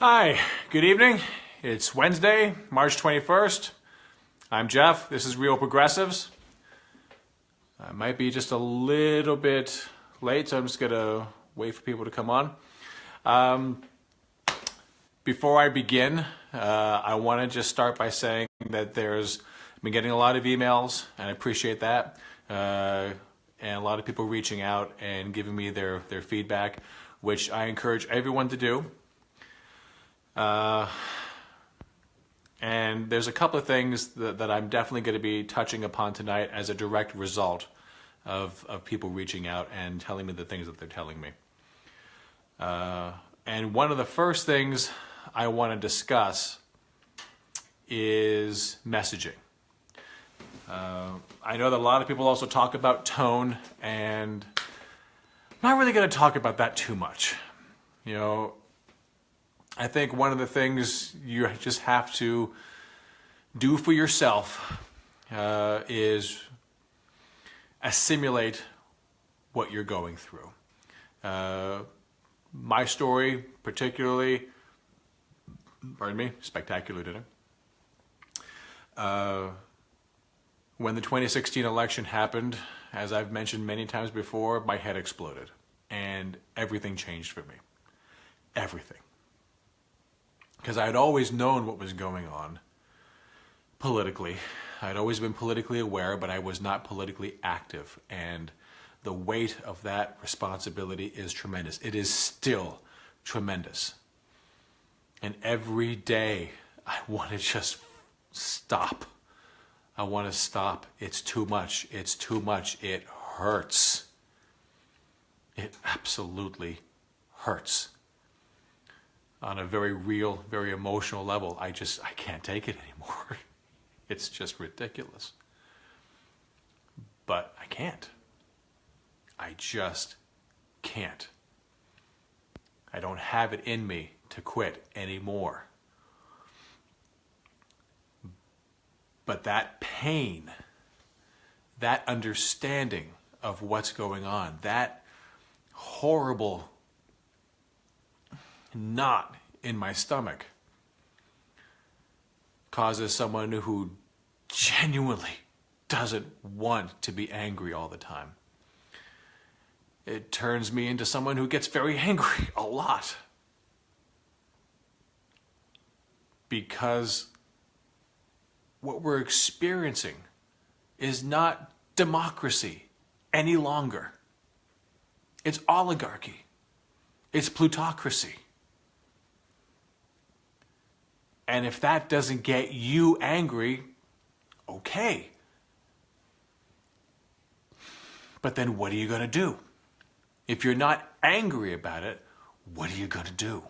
Hi, good evening. It's Wednesday, March 21st. I'm Jeff. This is Real Progressives. I might be just a little bit late, so I'm just going to wait for people to come on. Before I begin, I want to just start by saying that I've been getting a lot of emails, and I appreciate that. And a lot of people reaching out and giving me their feedback, which I encourage everyone to do. And there's a couple of things that I'm definitely going to be touching upon tonight as a direct result of people reaching out and telling me the things that they're telling me. And one of the first things I want to discuss is messaging. I know that a lot of people also talk about tone, and I'm not really going to talk about that too much. I think one of the things you just have to do for yourself is assimilate what you're going through. My story, particularly, spectacular dinner. When the 2016 election happened, as I've mentioned many times before, my head exploded and everything changed for me. Everything. Because I had always known what was going on politically. I'd always been politically aware, but I was not politically active. And the weight of that responsibility is tremendous. It is still tremendous. And every day I want to just stop. I want to stop. It's too much. It's too much. It hurts. It absolutely hurts. On a very real, very emotional level, I can't take it anymore. It's just ridiculous. But I can't. I just can't. I don't have it in me to quit anymore. But that pain, that understanding of what's going on, that horrible knot in my stomach causes someone who genuinely doesn't want to be angry all the time. It turns me into someone who gets very angry a lot. Because what we're experiencing is not democracy any longer. It's oligarchy. It's plutocracy. And if that doesn't get you angry, okay. But then what are you going to do? If you're not angry about it, what are you going to do?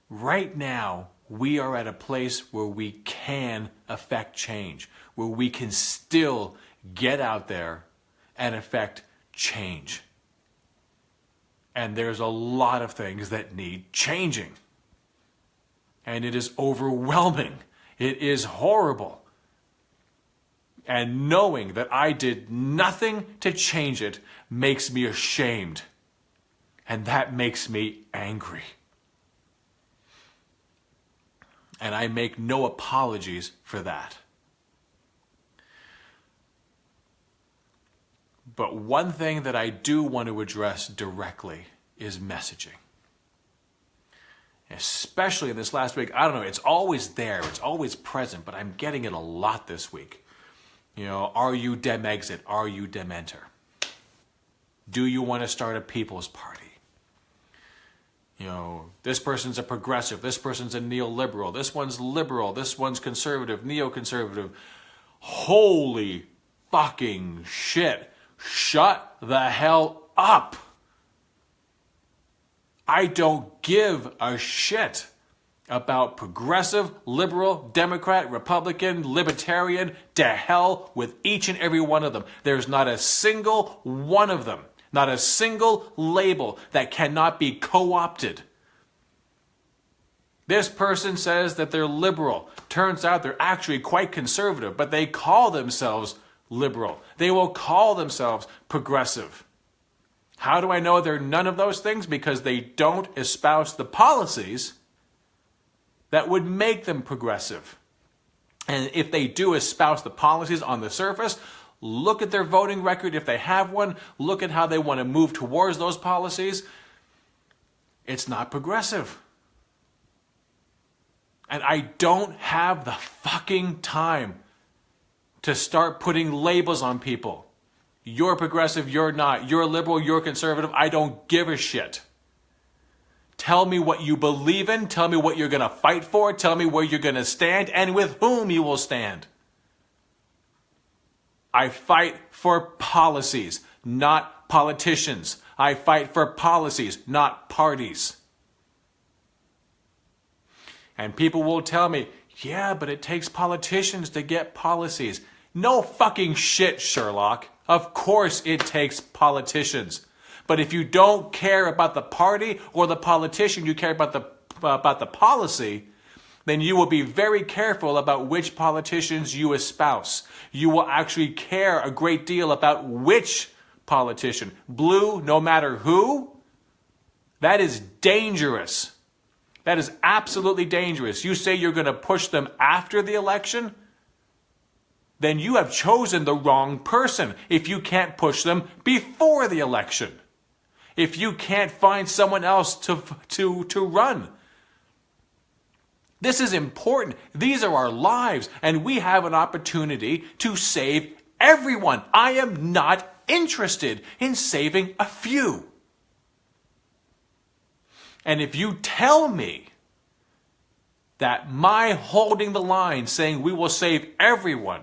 Right now, we are at a place where we can affect change, where we can still get out there and affect change. And there's a lot of things that need changing. And it is overwhelming. It is horrible. And knowing that I did nothing to change it makes me ashamed. And that makes me angry. And I make no apologies for that. But one thing that I do want to address directly is messaging. Especially in this last week, I don't know, it's always there, it's always present, but I'm getting it a lot this week. Are you dem exit? Are you dem enter? Do you want to start a people's party? This person's a progressive, this person's a neoliberal, this one's liberal, this one's conservative, neoconservative. Holy fucking shit. Shut the hell up. I don't give a shit about progressive, liberal, Democrat, Republican, Libertarian. To hell with each and every one of them. There's not a single one of them, not a single label that cannot be co-opted. This person says that they're liberal. Turns out they're actually quite conservative, but they call themselves liberal. They will call themselves progressive. How do I know they're none of those things? Because they don't espouse the policies that would make them progressive. And if they do espouse the policies on the surface, look at their voting record if they have one, look at how they want to move towards those policies. It's not progressive. And I don't have the fucking time to start putting labels on people. You're progressive, you're not. You're liberal, you're conservative. I don't give a shit. Tell me what you believe in. Tell me what you're going to fight for. Tell me where you're going to stand and with whom you will stand. I fight for policies, not politicians. I fight for policies, not parties. And people will tell me, yeah, but it takes politicians to get policies. No fucking shit, Sherlock. Of course it takes politicians. But if you don't care about the party or the politician, you care about the policy, then you will be very careful about which politicians you espouse. You will actually care a great deal about which politician. Blue, no matter who, that is dangerous. That is absolutely dangerous. You say you're going to push them after the election, then you have chosen the wrong person if you can't push them before the election. If you can't find someone else to run. This is important. These are our lives, and we have an opportunity to save everyone. I am not interested in saving a few. And if you tell me that my holding the line, saying we will save everyone,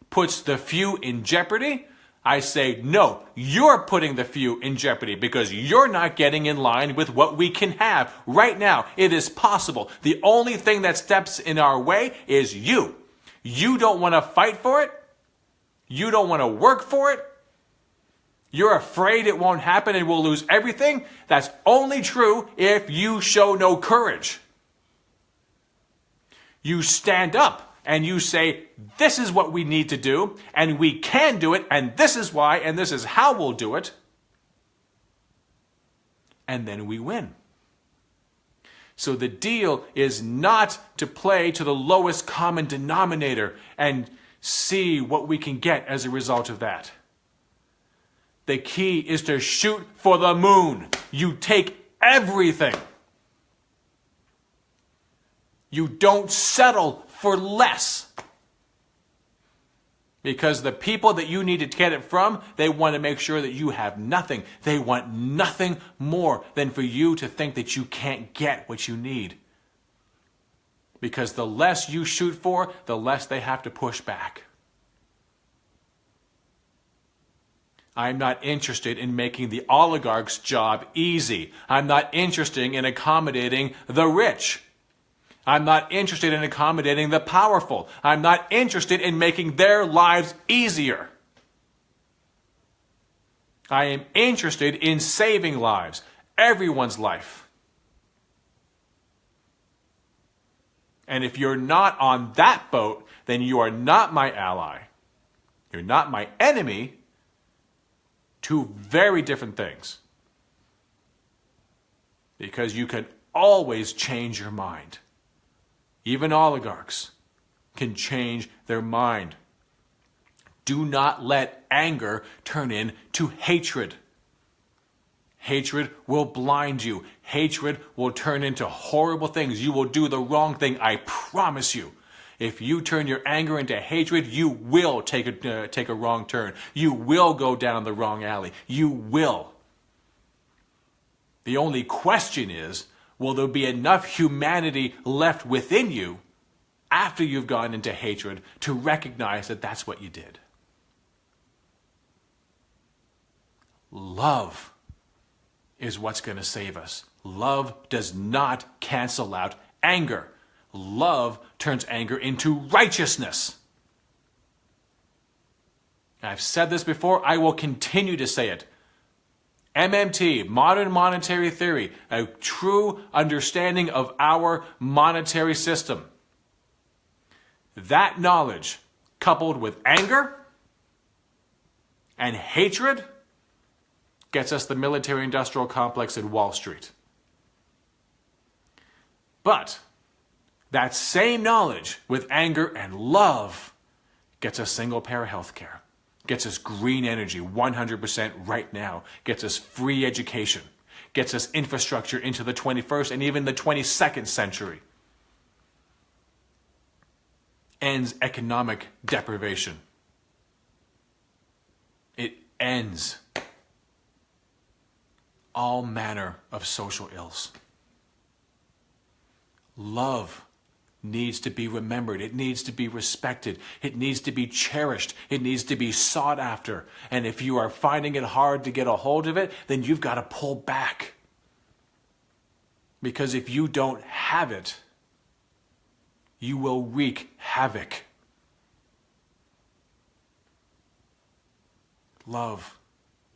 puts the few in jeopardy, I say, no, you're putting the few in jeopardy because you're not getting in line with what we can have. Right now, it is possible. The only thing that steps in our way is you. You don't want to fight for it. You don't want to work for it. You're afraid it won't happen and we'll lose everything. That's only true if you show no courage. You stand up. And you say, this is what we need to do, and we can do it, and this is why, and this is how we'll do it. And then we win. So the deal is not to play to the lowest common denominator and see what we can get as a result of that. The key is to shoot for the moon. You take everything. You don't settle for less. Because the people that you need to get it from, they want to make sure that you have nothing. They want nothing more than for you to think that you can't get what you need. Because the less you shoot for, the less they have to push back. I'm not interested in making the oligarch's job easy. I'm not interested in accommodating the rich. I'm not interested in accommodating the powerful. I'm not interested in making their lives easier. I am interested in saving lives, everyone's life. And if you're not on that boat, then you are not my ally. You're not my enemy. Two very different things. Because you can always change your mind. Even oligarchs can change their mind. Do not let anger turn into hatred. Hatred will blind you. Hatred will turn into horrible things. You will do the wrong thing, I promise you. If you turn your anger into hatred, you will take a wrong turn. You will go down the wrong alley. You will. The only question is, will there be enough humanity left within you after you've gone into hatred to recognize that that's what you did? Love is what's going to save us. Love does not cancel out anger. Love turns anger into righteousness. I've said this before, I will continue to say it. MMT, modern monetary theory, a true understanding of our monetary system. That knowledge, coupled with anger and hatred, gets us the military-industrial complex in Wall Street. But that same knowledge with anger and love gets us single-payer healthcare, gets us green energy 100% right now, gets us free education, gets us infrastructure into the 21st and even the 22nd century, ends economic deprivation. It ends all manner of social ills. Love needs to be remembered. It needs to be respected. It needs to be cherished. It needs to be sought after. And if you are finding it hard to get a hold of it, then you've got to pull back. Because if you don't have it, you will wreak havoc. Love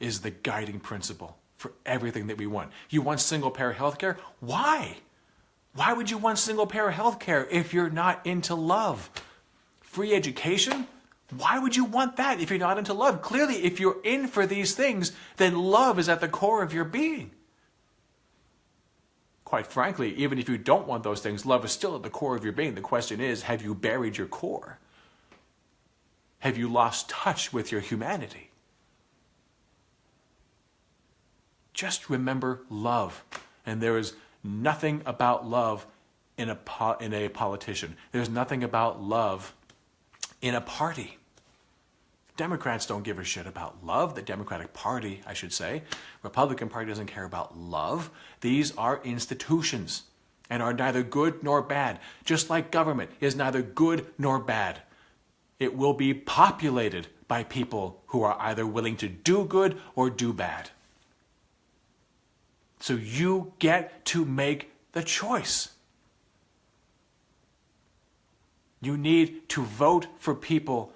is the guiding principle for everything that we want. You want single-payer healthcare? Why? Why would you want single-payer healthcare if you're not into love? Free education? Why would you want that if you're not into love? Clearly, if you're in for these things, then love is at the core of your being. Quite frankly, even if you don't want those things, love is still at the core of your being. The question is, have you buried your core? Have you lost touch with your humanity? Just remember love. And there is nothing about love in a politician. There's nothing about love in a party. Democrats don't give a shit about love. The Democratic Party, I should say. Republican Party doesn't care about love. These are institutions and are neither good nor bad. Just like government is neither good nor bad. It will be populated by people who are either willing to do good or do bad. So you get to make the choice. You need to vote for people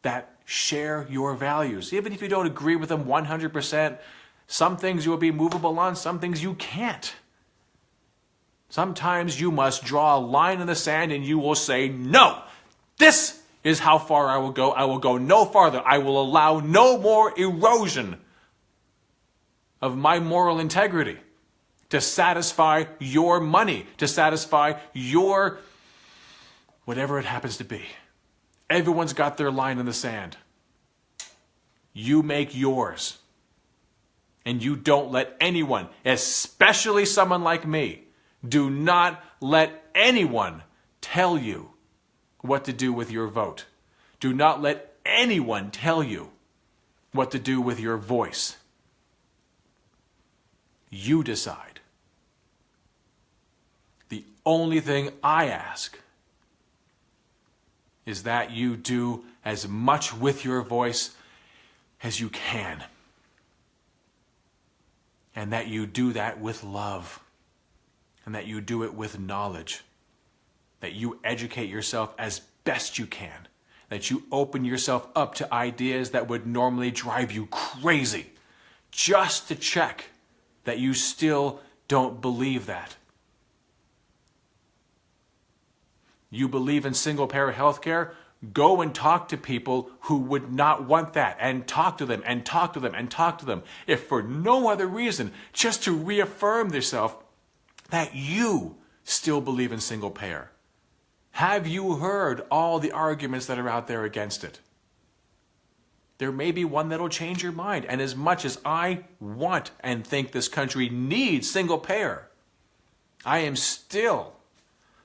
that share your values. Even if you don't agree with them 100%, some things you will be movable on, some things you can't. Sometimes you must draw a line in the sand and you will say, no, this is how far I will go. I will go no farther. I will allow no more erosion of my moral integrity to satisfy your money, to satisfy your whatever it happens to be. Everyone's got their line in the sand. You make yours. And you don't let anyone, especially someone like me, do not let anyone tell you what to do with your vote. Do not let anyone tell you what to do with your voice. You decide. The only thing I ask is that you do as much with your voice as you can. And that you do that with love. And that you do it with knowledge. That you educate yourself as best you can. That you open yourself up to ideas that would normally drive you crazy. Just to check that you still don't believe that. You believe in single-payer healthcare? Go and talk to people who would not want that, and talk to them, and talk to them, and talk to them. If for no other reason, just to reaffirm yourself that you still believe in single-payer. Have you heard all the arguments that are out there against it? There may be one that'll change your mind. And as much as I want and think this country needs single-payer, I am still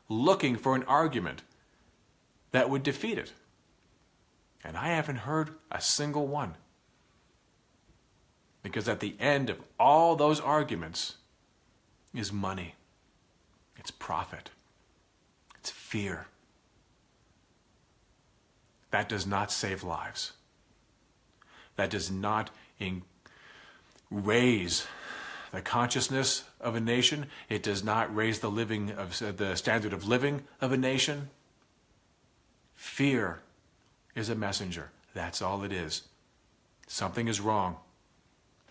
looking for an argument that would defeat it. And I haven't heard a single one. Because at the end of all those arguments is money. It's profit. It's fear. That does not save lives. That does not raise the consciousness of a nation. It does not raise the standard of living of a nation. Fear is a messenger. That's all it is. Something is wrong.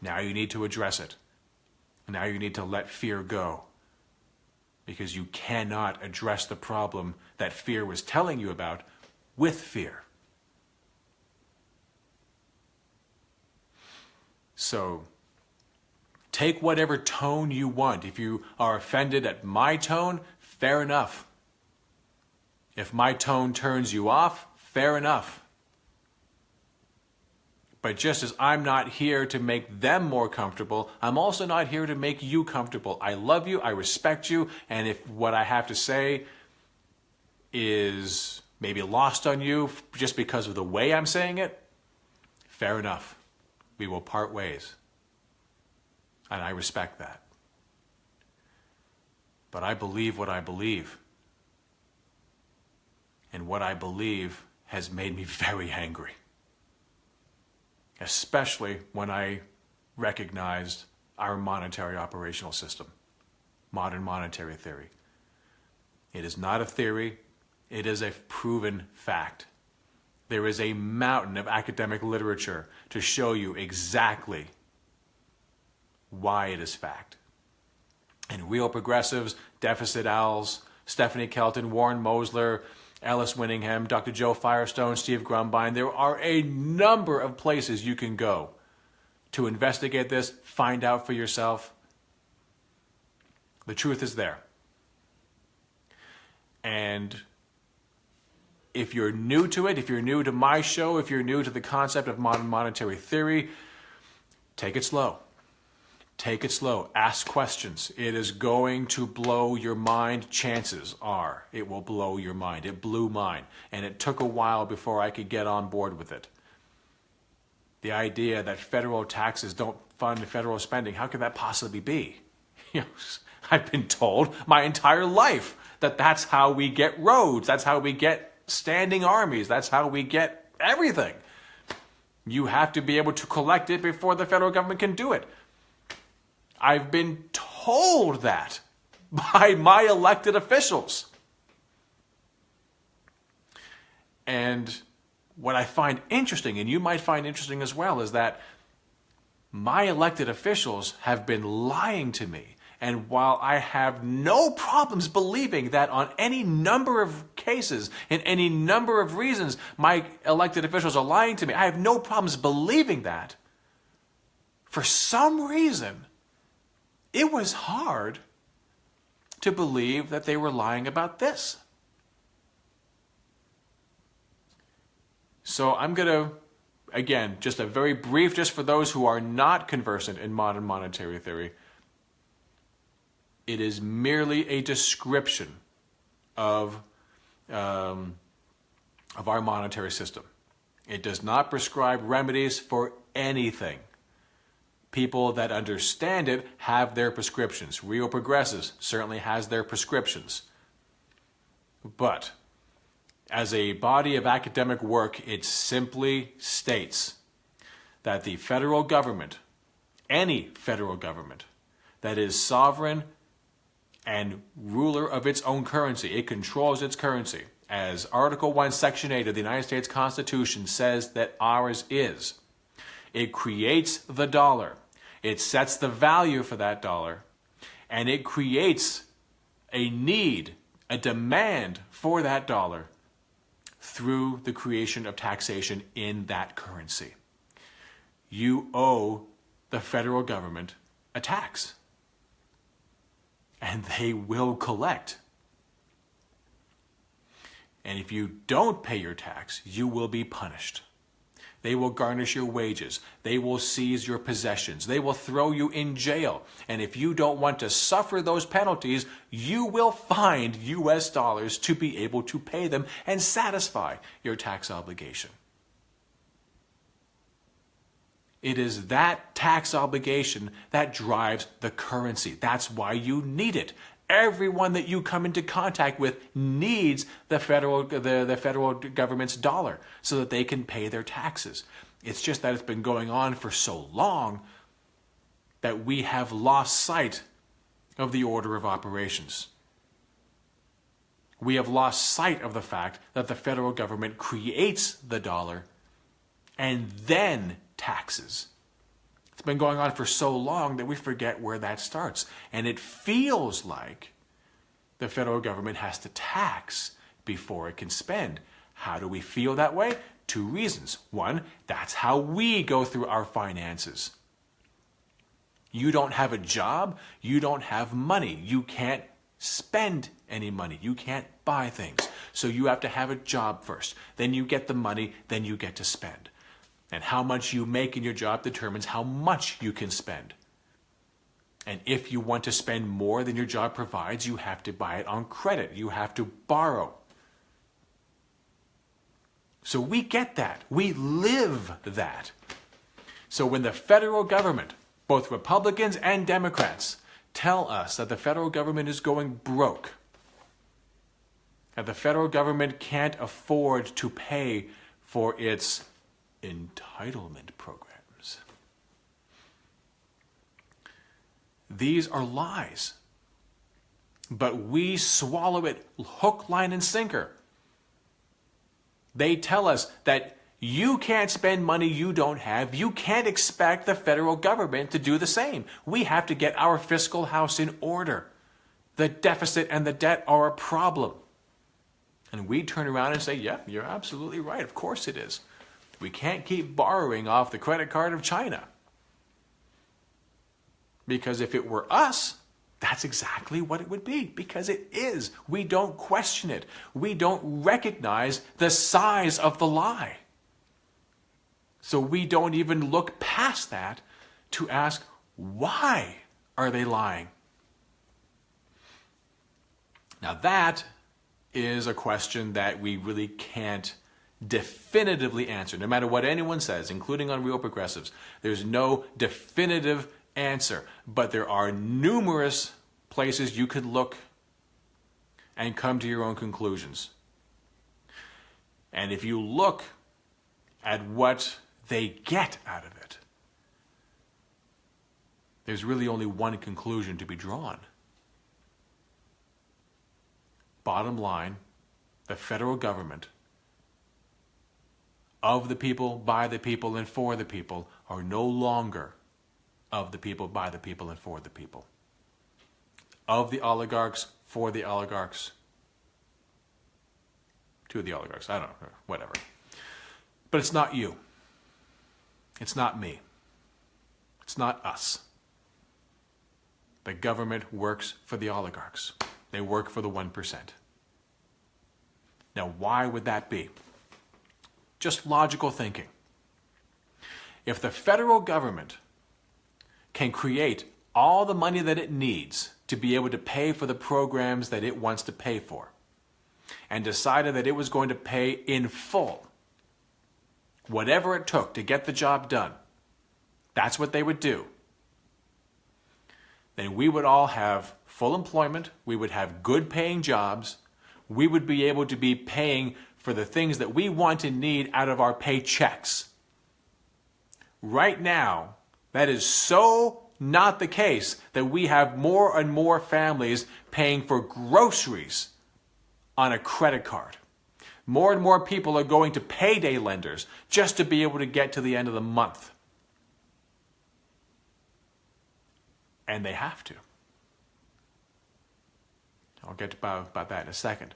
Now you need to address it. Now you need to let fear go. Because you cannot address the problem that fear was telling you about with fear. So, Take whatever tone you want. If you are offended at my tone, fair enough. If my tone turns you off, fair enough. But just as I'm not here to make them more comfortable, I'm also not here to make you comfortable. I love you, I respect you, and if what I have to say is maybe lost on you just because of the way I'm saying it, fair enough. We will part ways. And I respect that. But I believe what I believe. And what I believe has made me very angry. Especially when I recognized our monetary operational system, modern monetary theory. It is not a theory, it is a proven fact. There is a mountain of academic literature to show you exactly why it is fact. And real progressives, deficit owls, Stephanie Kelton, Warren Mosler, Ellis Winningham, Dr. Joe Firestone, Steve Grumbine, there are a number of places you can go to investigate this, find out for yourself. The truth is there. And if you're new to it, if you're new to my show, if you're new to the concept of modern monetary theory, take it slow. Take it slow. Ask questions. It is going to blow your mind. Chances are it will blow your mind. It blew mine. And it took a while before I could get on board with it. The idea that federal taxes don't fund federal spending, how could that possibly be? You know, I've been told my entire life that that's how we get roads. That's how we get standing armies. That's how we get everything. You have to be able to collect it before the federal government can do it. I've been told that by my elected officials. And what I find interesting, and you might find interesting as well, is that my elected officials have been lying to me. And while I have no problems believing that on any number of cases, in any number of reasons, my elected officials are lying to me, I have no problems believing that. For some reason, it was hard to believe that they were lying about this. So I'm going to, again, just a very brief, just for those who are not conversant in modern monetary theory, it is merely a description of our monetary system. It does not prescribe remedies for anything. People that understand it have their prescriptions. Real Progressives certainly has their prescriptions. But as a body of academic work, it simply states that the federal government, any federal government that is sovereign and ruler of its own currency, it controls its currency. As Article 1, Section 8 of the United States Constitution says that ours is. It creates the dollar. It sets the value for that dollar. And it creates a need, a demand for that dollar through the creation of taxation in that currency. You owe the federal government a tax. And they will collect. And if you don't pay your tax, you will be punished. They will garnish your wages. They will seize your possessions. They will throw you in jail. And if you don't want to suffer those penalties, you will find US dollars to be able to pay them and satisfy your tax obligation. It is that tax obligation that drives the currency. That's why you need it. Everyone that you come into contact with needs the federal government's dollar so that they can pay their taxes. It's just that it's been going on for so long that we have lost sight of the order of operations. We have lost sight of the fact that the federal government creates the dollar and then taxes. It's been going on for so long that we forget where that starts. And it feels like the federal government has to tax before it can spend. How do we feel that way? Two reasons. One, that's how we go through our finances. You don't have a job, you don't have money. You can't spend any money. You can't buy things. So you have to have a job first. Then you get the money, then you get to spend. And how much you make in your job determines how much you can spend. And if you want to spend more than your job provides, you have to buy it on credit. You have to borrow. So we get that. We live that. So when the federal government, both Republicans and Democrats, tell us that the federal government is going broke, that the federal government can't afford to pay for its entitlement programs, these are lies. But we swallow it hook, line, and sinker. They tell us that you can't spend money you don't have. You can't expect the federal government to do the same. We have to get our fiscal house in order. The deficit and the debt are a problem. And we turn around and say, yeah, you're absolutely right. Of course it is. We can't keep borrowing off the credit card of China. Because if it were us, that's exactly what it would be. Because it is. We don't question it. We don't recognize the size of the lie. So we don't even look past that to ask, why are they lying? Now that is a question that we really can't definitively answer. No matter what anyone says, including on Real Progressives, there's no definitive answer. But there are numerous places you could look and come to your own conclusions. And if you look at what they get out of it, there's really only one conclusion to be drawn. Bottom line, the federal government, of the people, by the people, and for the people, are no longer of the people, by the people, and for the people. Of the oligarchs, for the oligarchs, to the oligarchs, I don't know, whatever. But it's not you. It's not me. It's not us. The government works for the oligarchs. They work for the 1%. Now, why would that be? Just logical thinking. If the federal government can create all the money that it needs to be able to pay for the programs that it wants to pay for, and decided that it was going to pay in full whatever it took to get the job done, that's what they would do. Then we would all have full employment, we would have good paying jobs, we would be able to be paying for the things that we want and need out of our paychecks. Right now, that is so not the case that we have more and more families paying for groceries on a credit card. More and more people are going to payday lenders just to be able to get to the end of the month. And they have to. I'll get about that in a second.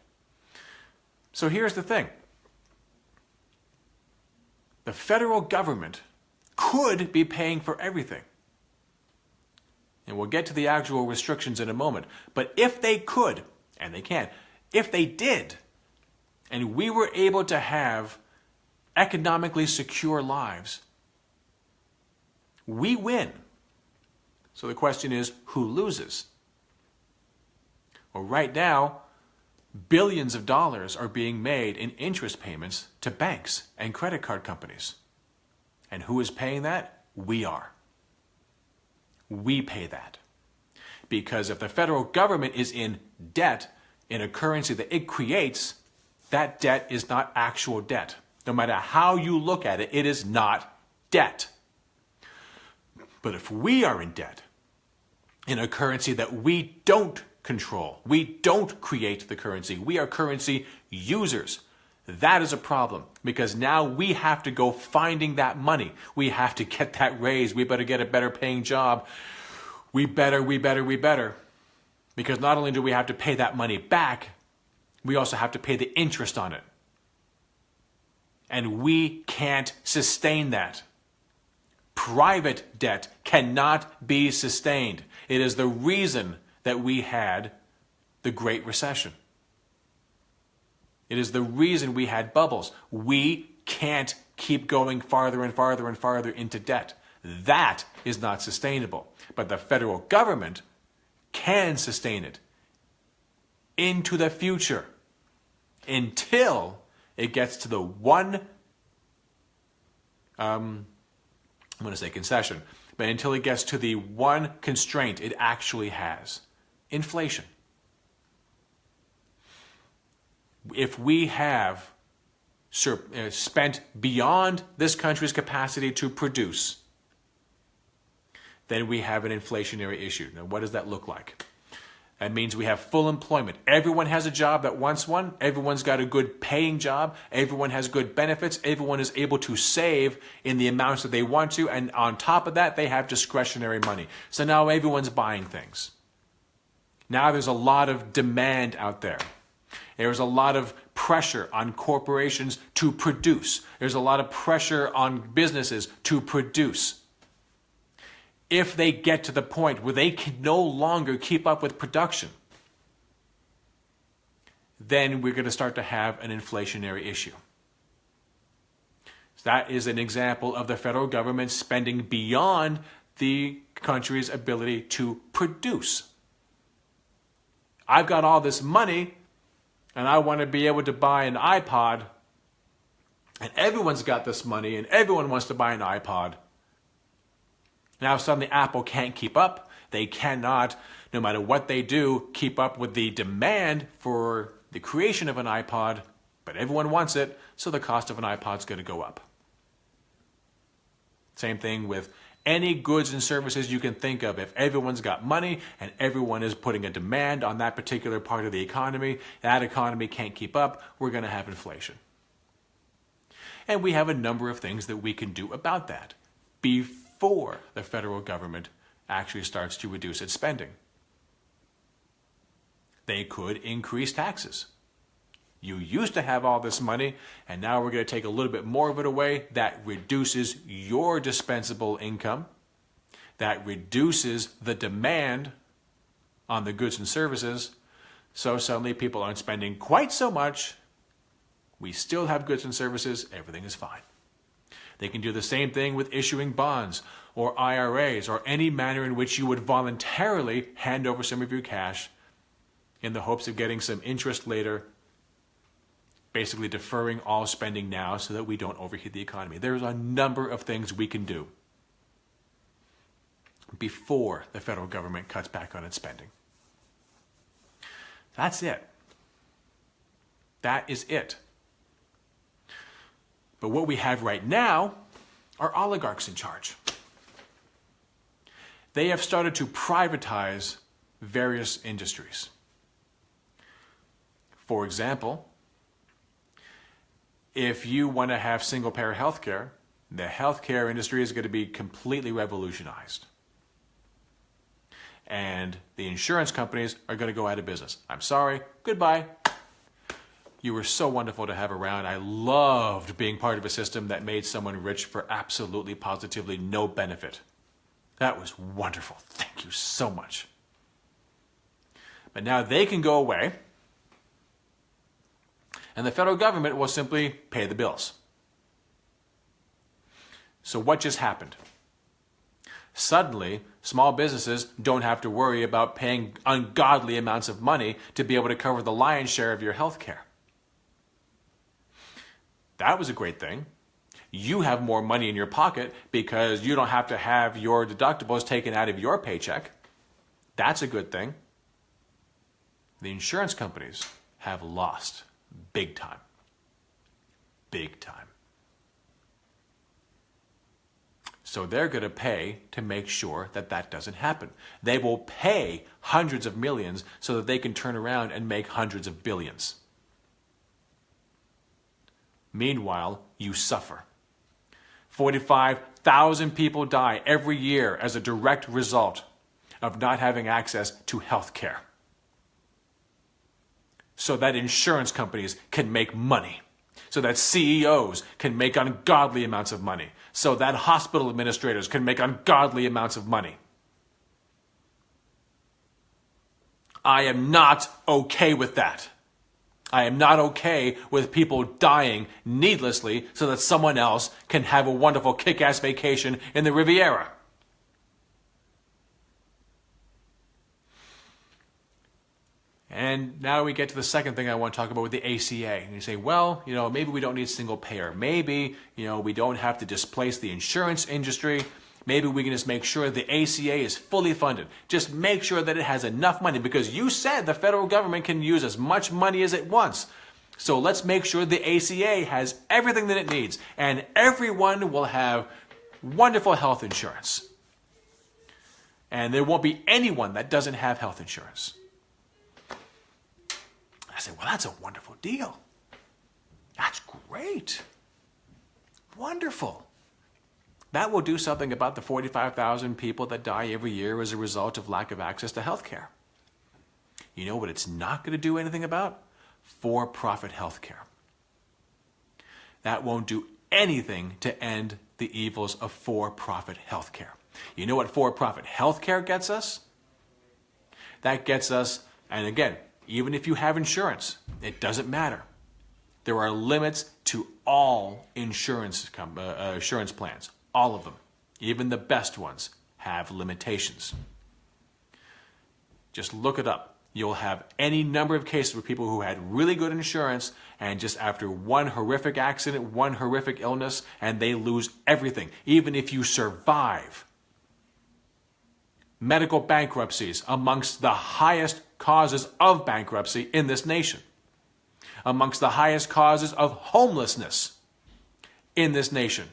So here's the thing. The federal government could be paying for everything. And we'll get to the actual restrictions in a moment. But if they could, and they can, if they did, and we were able to have economically secure lives, we win. So the question is, who loses? Well, right now, billions of dollars are being made in interest payments to banks and credit card companies. And who is paying that? We are. We pay that. Because if the federal government is in debt in a currency that it creates, that debt is not actual debt. No matter how you look at it, it is not debt. But if we are in debt in a currency that we don't control, we don't create the currency, we are currency users, that is a problem, because now we have to go finding that money. We have to get that raise. We better get a better paying job. We better. Because not only do we have to pay that money back, we also have to pay the interest on it. And we can't sustain that. Private debt cannot be sustained. It is the reason that we had the Great Recession. It is the reason we had bubbles. We can't keep going farther and farther and farther into debt. That is not sustainable. But the federal government can sustain it into the future until it gets to the one, I'm going to say concession, but until it gets to the one constraint it actually has: inflation. If we have spent beyond this country's capacity to produce, then we have an inflationary issue. Now, what does that look like? That means we have full employment. Everyone has a job that wants one. Everyone's got a good paying job. Everyone has good benefits. Everyone is able to save in the amounts that they want to. And on top of that, they have discretionary money. So now everyone's buying things. Now there's a lot of demand out there. There's a lot of pressure on corporations to produce. There's a lot of pressure on businesses to produce. If they get to the point where they can no longer keep up with production, then we're going to start to have an inflationary issue. So that is an example of the federal government spending beyond the country's ability to produce. I've got all this money, and I want to be able to buy an iPod, and everyone's got this money, and everyone wants to buy an iPod. Now suddenly Apple can't keep up. They cannot, no matter what they do, keep up with the demand for the creation of an iPod, but everyone wants it, so the cost of an iPod is going to go up. Same thing with any goods and services you can think of. If everyone's got money and everyone is putting a demand on that particular part of the economy, that economy can't keep up, we're going to have inflation. And we have a number of things that we can do about that before the federal government actually starts to reduce its spending. They could increase taxes. You used to have all this money, and now we're going to take a little bit more of it away. That reduces your dispensable income. That reduces the demand on the goods and services. So suddenly people aren't spending quite so much. We still have goods and services. Everything is fine. They can do the same thing with issuing bonds or IRAs or any manner in which you would voluntarily hand over some of your cash in the hopes of getting some interest later, basically deferring all spending now so that we don't overheat the economy. There's a number of things we can do before the federal government cuts back on its spending. That's it. That is it. But what we have right now are oligarchs in charge. They have started to privatize various industries. For example, if you want to have single-payer healthcare, the healthcare industry is going to be completely revolutionized. And the insurance companies are going to go out of business. I'm sorry, goodbye. You were so wonderful to have around. I loved being part of a system that made someone rich for absolutely, positively no benefit. That was wonderful. Thank you so much. But now they can go away, and the federal government will simply pay the bills. So what just happened? Suddenly, small businesses don't have to worry about paying ungodly amounts of money to be able to cover the lion's share of your health care. That was a great thing. You have more money in your pocket because you don't have to have your deductibles taken out of your paycheck. That's a good thing. The insurance companies have lost big time. Big time. So they're going to pay to make sure that that doesn't happen. They will pay hundreds of millions so that they can turn around and make hundreds of billions. Meanwhile, you suffer. 45,000 people die every year as a direct result of not having access to health care. So that insurance companies can make money. so that CEOs can make ungodly amounts of money, so that hospital administrators can make ungodly amounts of money. I am not okay with that. I am not okay with people dying needlessly so that someone else can have a wonderful kick-ass vacation in the Riviera. And now we get to the second thing I want to talk about with the ACA. And you say, well, maybe we don't need single payer. Maybe, we don't have to displace the insurance industry. Maybe we can just make sure the ACA is fully funded. Just make sure that it has enough money, because you said the federal government can use as much money as it wants. So let's make sure the ACA has everything that it needs, and everyone will have wonderful health insurance. And there won't be anyone that doesn't have health insurance. I said, well, that's a wonderful deal. That's great. Wonderful. That will do something about the 45,000 people that die every year as a result of lack of access to health care. You know what it's not going to do anything about? For-profit health care. That won't do anything to end the evils of for-profit health care. You know what for-profit health care gets us? That gets us, and again, even if you have insurance, it doesn't matter. There are limits to all insurance plans. All of them, even the best ones, have limitations. Just look it up. You'll have any number of cases with people who had really good insurance, and just after one horrific accident, one horrific illness, and they lose everything, even if you survive. Medical bankruptcies amongst the highest causes of bankruptcy in this nation, amongst the highest causes of homelessness in this nation.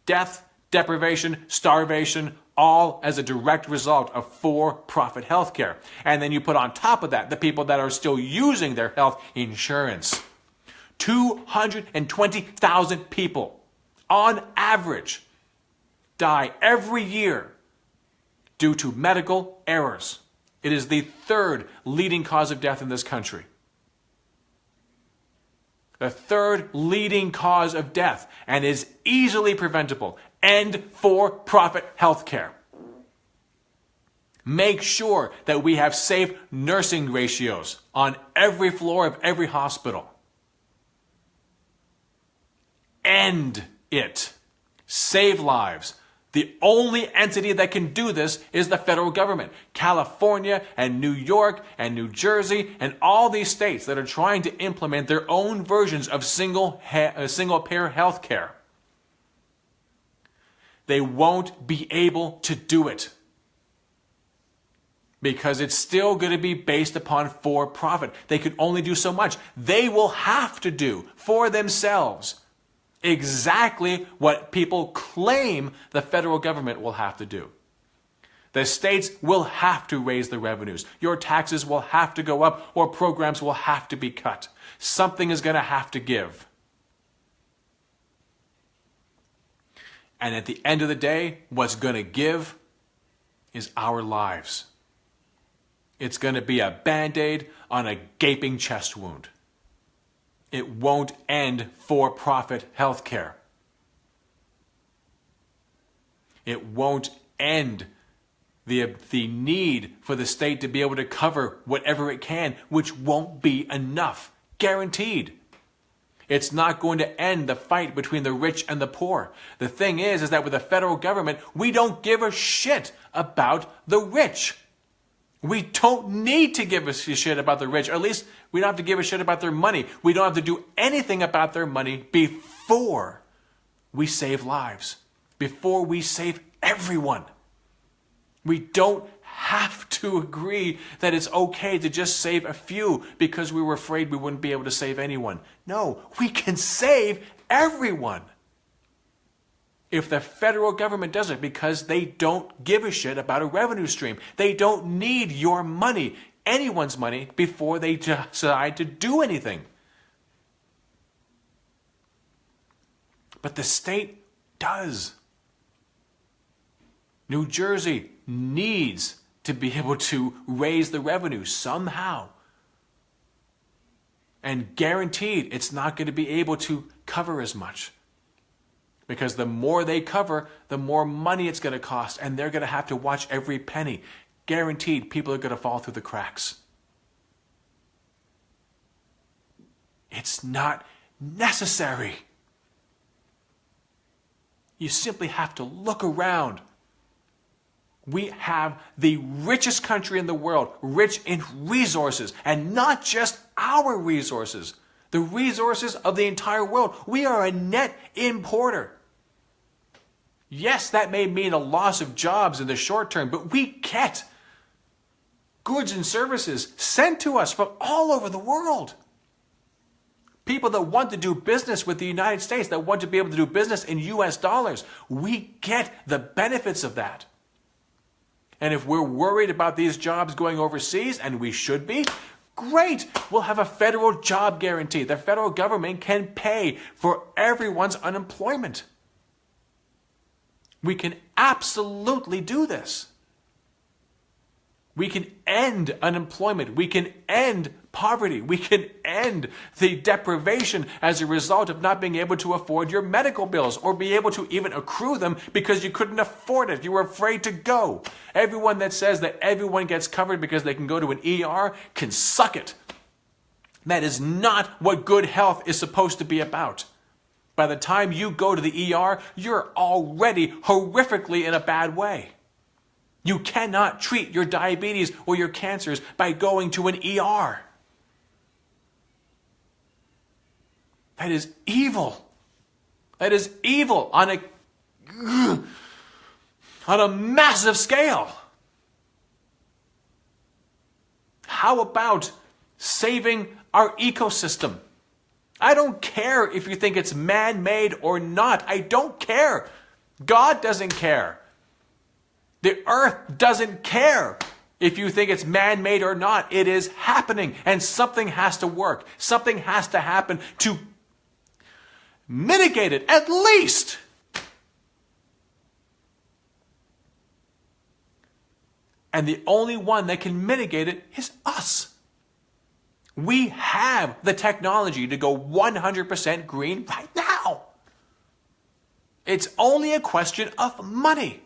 Death, deprivation, starvation, all as a direct result of for-profit health care. And then you put on top of that the people that are still using their health insurance. 220,000 people, on average, die every year due to medical errors. It is the third leading cause of death in this country. The third leading cause of death, and is easily preventable. End for-profit health care. Make sure that we have safe nursing ratios on every floor of every hospital. End it. Save lives. The only entity that can do this is the federal government. California and New York and New Jersey and all these states that are trying to implement their own versions of single-payer health care. They won't be able to do it, because it's still going to be based upon for-profit. They can only do so much. They will have to do for themselves exactly what people claim the federal government will have to do. The states will have to raise the revenues. Your taxes will have to go up, or programs will have to be cut. Something is going to have to give. And at the end of the day, what's going to give is our lives. It's going to be a Band-Aid on a gaping chest wound. It won't end for-profit health care. It won't end the need for the state to be able to cover whatever it can, which won't be enough. Guaranteed. It's not going to end the fight between the rich and the poor. The thing is that with the federal government, we don't give a shit about the rich. We don't need to give a shit about the rich. Or at least we don't have to give a shit about their money. We don't have to do anything about their money before we save lives. Before we save everyone. We don't have to agree that it's okay to just save a few because we were afraid we wouldn't be able to save anyone. No, we can save everyone. If the federal government does it, because they don't give a shit about a revenue stream. They don't need your money, anyone's money, before they decide to do anything. But the state does. New Jersey needs to be able to raise the revenue somehow. And guaranteed, it's not going to be able to cover as much. Because the more they cover, the more money it's going to cost. And they're going to have to watch every penny. Guaranteed, people are going to fall through the cracks. It's not necessary. You simply have to look around. We have the richest country in the world, rich in resources, and not just our resources, the resources of the entire world. We are a net importer. Yes, that may mean a loss of jobs in the short term, but we get goods and services sent to us from all over the world. People that want to do business with the United States, that want to be able to do business in US dollars, we get the benefits of that. And if we're worried about these jobs going overseas, and we should be, great. We'll have a federal job guarantee. The federal government can pay for everyone's unemployment. We can absolutely do this. We can end unemployment. We can end poverty. We can end the deprivation as a result of not being able to afford your medical bills or be able to even accrue them because you couldn't afford it. You were afraid to go. Everyone that says that everyone gets covered because they can go to an ER can suck it. That is not what good health is supposed to be about. By the time you go to the ER, you're already horrifically in a bad way. You cannot treat your diabetes or your cancers by going to an ER. That is evil. That is evil on a massive scale. How about saving our ecosystem? I don't care if you think it's man-made or not. I don't care. God doesn't care. The earth doesn't care if you think it's man-made or not. It is happening, and something has to work. Something has to happen to mitigate it, at least. And the only one that can mitigate it is us. We have the technology to go 100% green right now. It's only a question of money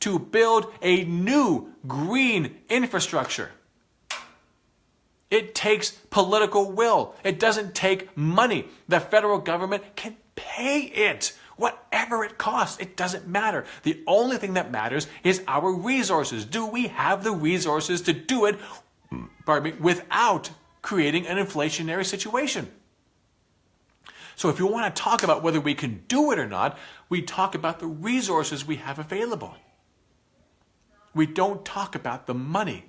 to build a new green infrastructure. It takes political will. It doesn't take money. The federal government can pay it. Whatever it costs, it doesn't matter. The only thing that matters is our resources. Do we have the resources to do it, without creating an inflationary situation? So if you want to talk about whether we can do it or not, we talk about the resources we have available. We don't talk about the money.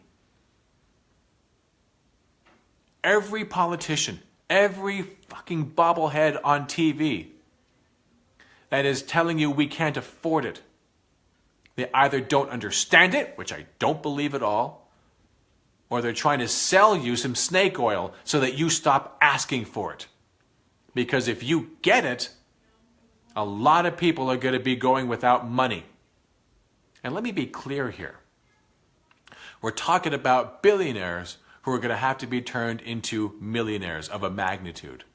Every politician, every fucking bobblehead on TV that is telling you we can't afford it, they either don't understand it, which I don't believe at all, or they're trying to sell you some snake oil so that you stop asking for it. Because if you get it, a lot of people are going to be going without money. And let me be clear here. We're talking about billionaires who are going to have to be turned into millionaires of a magnitude.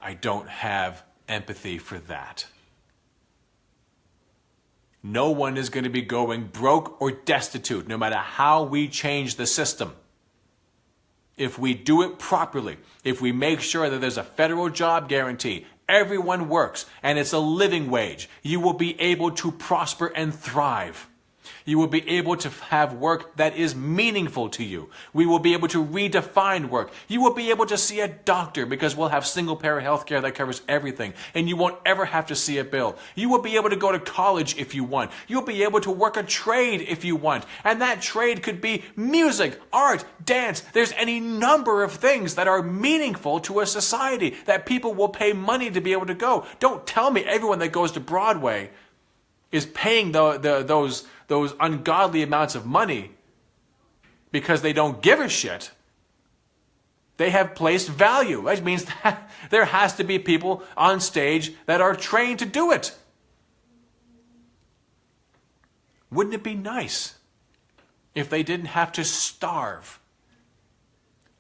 I don't have empathy for that. No one is going to be going broke or destitute, no matter how we change the system. If we do it properly, if we make sure that there's a federal job guarantee, everyone works, and it's a living wage, you will be able to prosper and thrive. You will be able to have work that is meaningful to you. We will be able to redefine work. You will be able to see a doctor because we'll have single-payer health care that covers everything, and you won't ever have to see a bill. You will be able to go to college if you want. You'll be able to work a trade if you want, and that trade could be music, art, dance. There's any number of things that are meaningful to a society that people will pay money to be able to go. Don't tell me everyone that goes to Broadway is paying those ungodly amounts of money because they don't give a shit. They have placed value. That means that there has to be people on stage that are trained to do it. Wouldn't it be nice if they didn't have to starve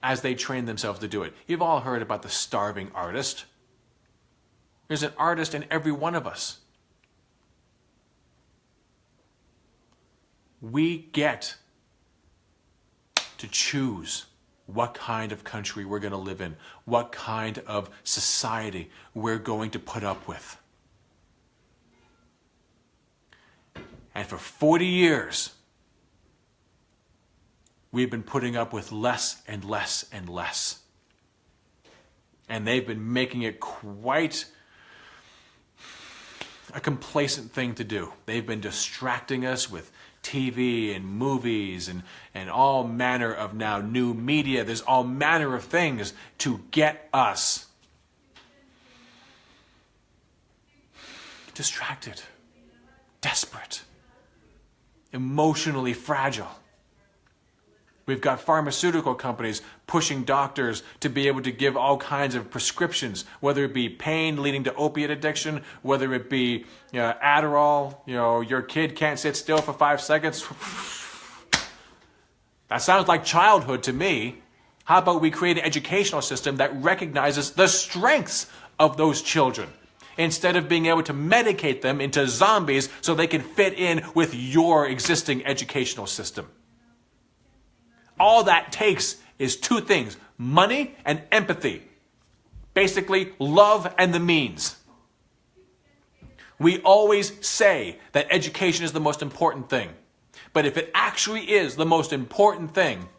as they train themselves to do it. You've all heard about the starving artist. There's an artist in every one of us. We get to choose what kind of country we're going to live in, what kind of society we're going to put up with. And for 40 years, we've been putting up with less and less and less. And they've been making it quite a complacent thing to do. They've been distracting us with TV and movies and all manner of now new media. There's all manner of things to get us distracted, desperate, emotionally fragile. We've got pharmaceutical companies pushing doctors to be able to give all kinds of prescriptions, whether it be pain leading to opiate addiction, whether it be Adderall, your kid can't sit still for 5 seconds. That sounds like childhood to me. How about we create an educational system that recognizes the strengths of those children instead of being able to medicate them into zombies so they can fit in with your existing educational system? All that takes is two things: money and empathy. Basically, love and the means. We always say that education is the most important thing. But if it actually is the most important thing,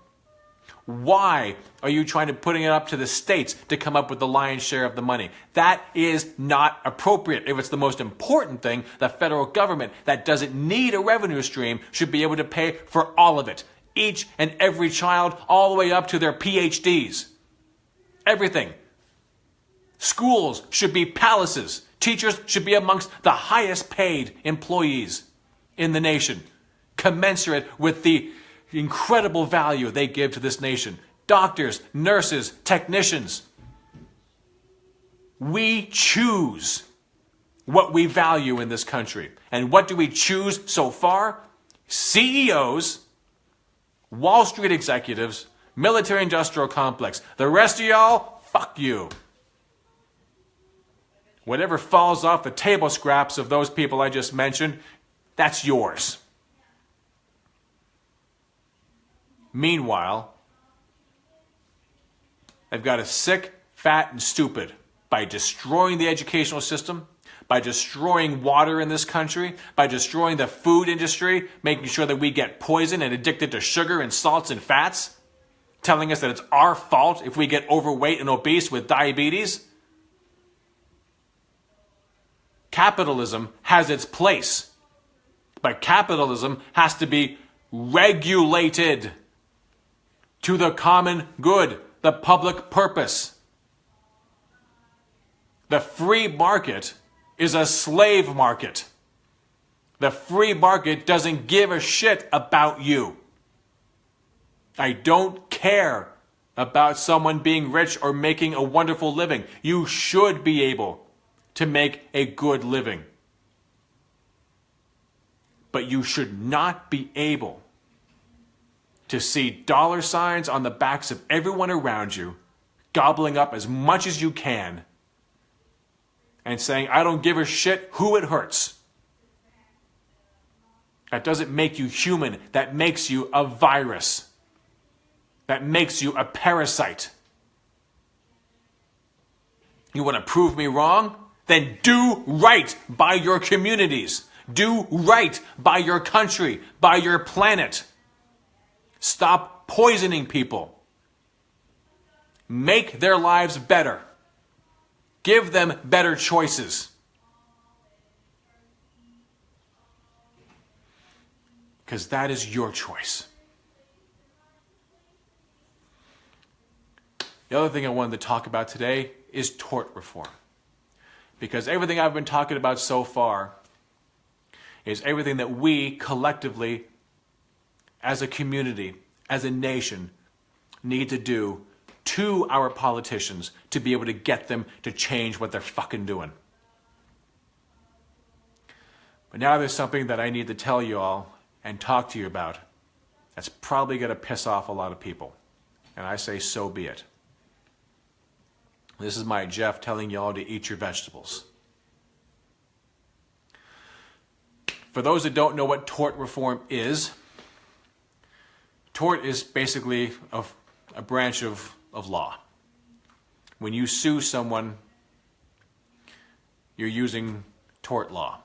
why are you trying to putting it up to the states to come up with the lion's share of the money? That is not appropriate. If it's the most important thing, the federal government that doesn't need a revenue stream should be able to pay for all of it. Each and every child, all the way up to their PhDs. Everything. Schools should be palaces. Teachers should be amongst the highest paid employees in the nation, commensurate with the incredible value they give to this nation. Doctors, nurses, technicians. We choose what we value in this country. And what do we choose so far? CEOs, Wall Street executives, military-industrial complex. The rest of y'all, fuck you. Whatever falls off the table scraps of those people I just mentioned, that's yours. Meanwhile, they've got us sick, fat, and stupid by destroying the educational system, by destroying water in this country, by destroying the food industry, making sure that we get poisoned and addicted to sugar and salts and fats, telling us that it's our fault if we get overweight and obese with diabetes. Capitalism has its place, but capitalism has to be regulated to the common good, the public purpose. The free market is a slave market. The free market doesn't give a shit about you. I don't care about someone being rich or making a wonderful living. You should be able to make a good living. But you should not be able to see dollar signs on the backs of everyone around you, gobbling up as much as you can, and saying, I don't give a shit who it hurts. That doesn't make you human. That makes you a virus. That makes you a parasite. You want to prove me wrong? Then do right by your communities. Do right by your country, by your planet. Stop poisoning people. Make their lives better. Give them better choices. Because that is your choice. The other thing I wanted to talk about today is tort reform. Because everything I've been talking about so far is everything that we collectively, as a community, as a nation, need to do to our politicians to be able to get them to change what they're fucking doing. But now there's something that I need to tell you all and talk to you about that's probably going to piss off a lot of people. And I say, so be it. This is my Jeff telling y'all to eat your vegetables. For those that don't know what tort reform is, tort is basically a branch of law. When you sue someone, you're using tort law.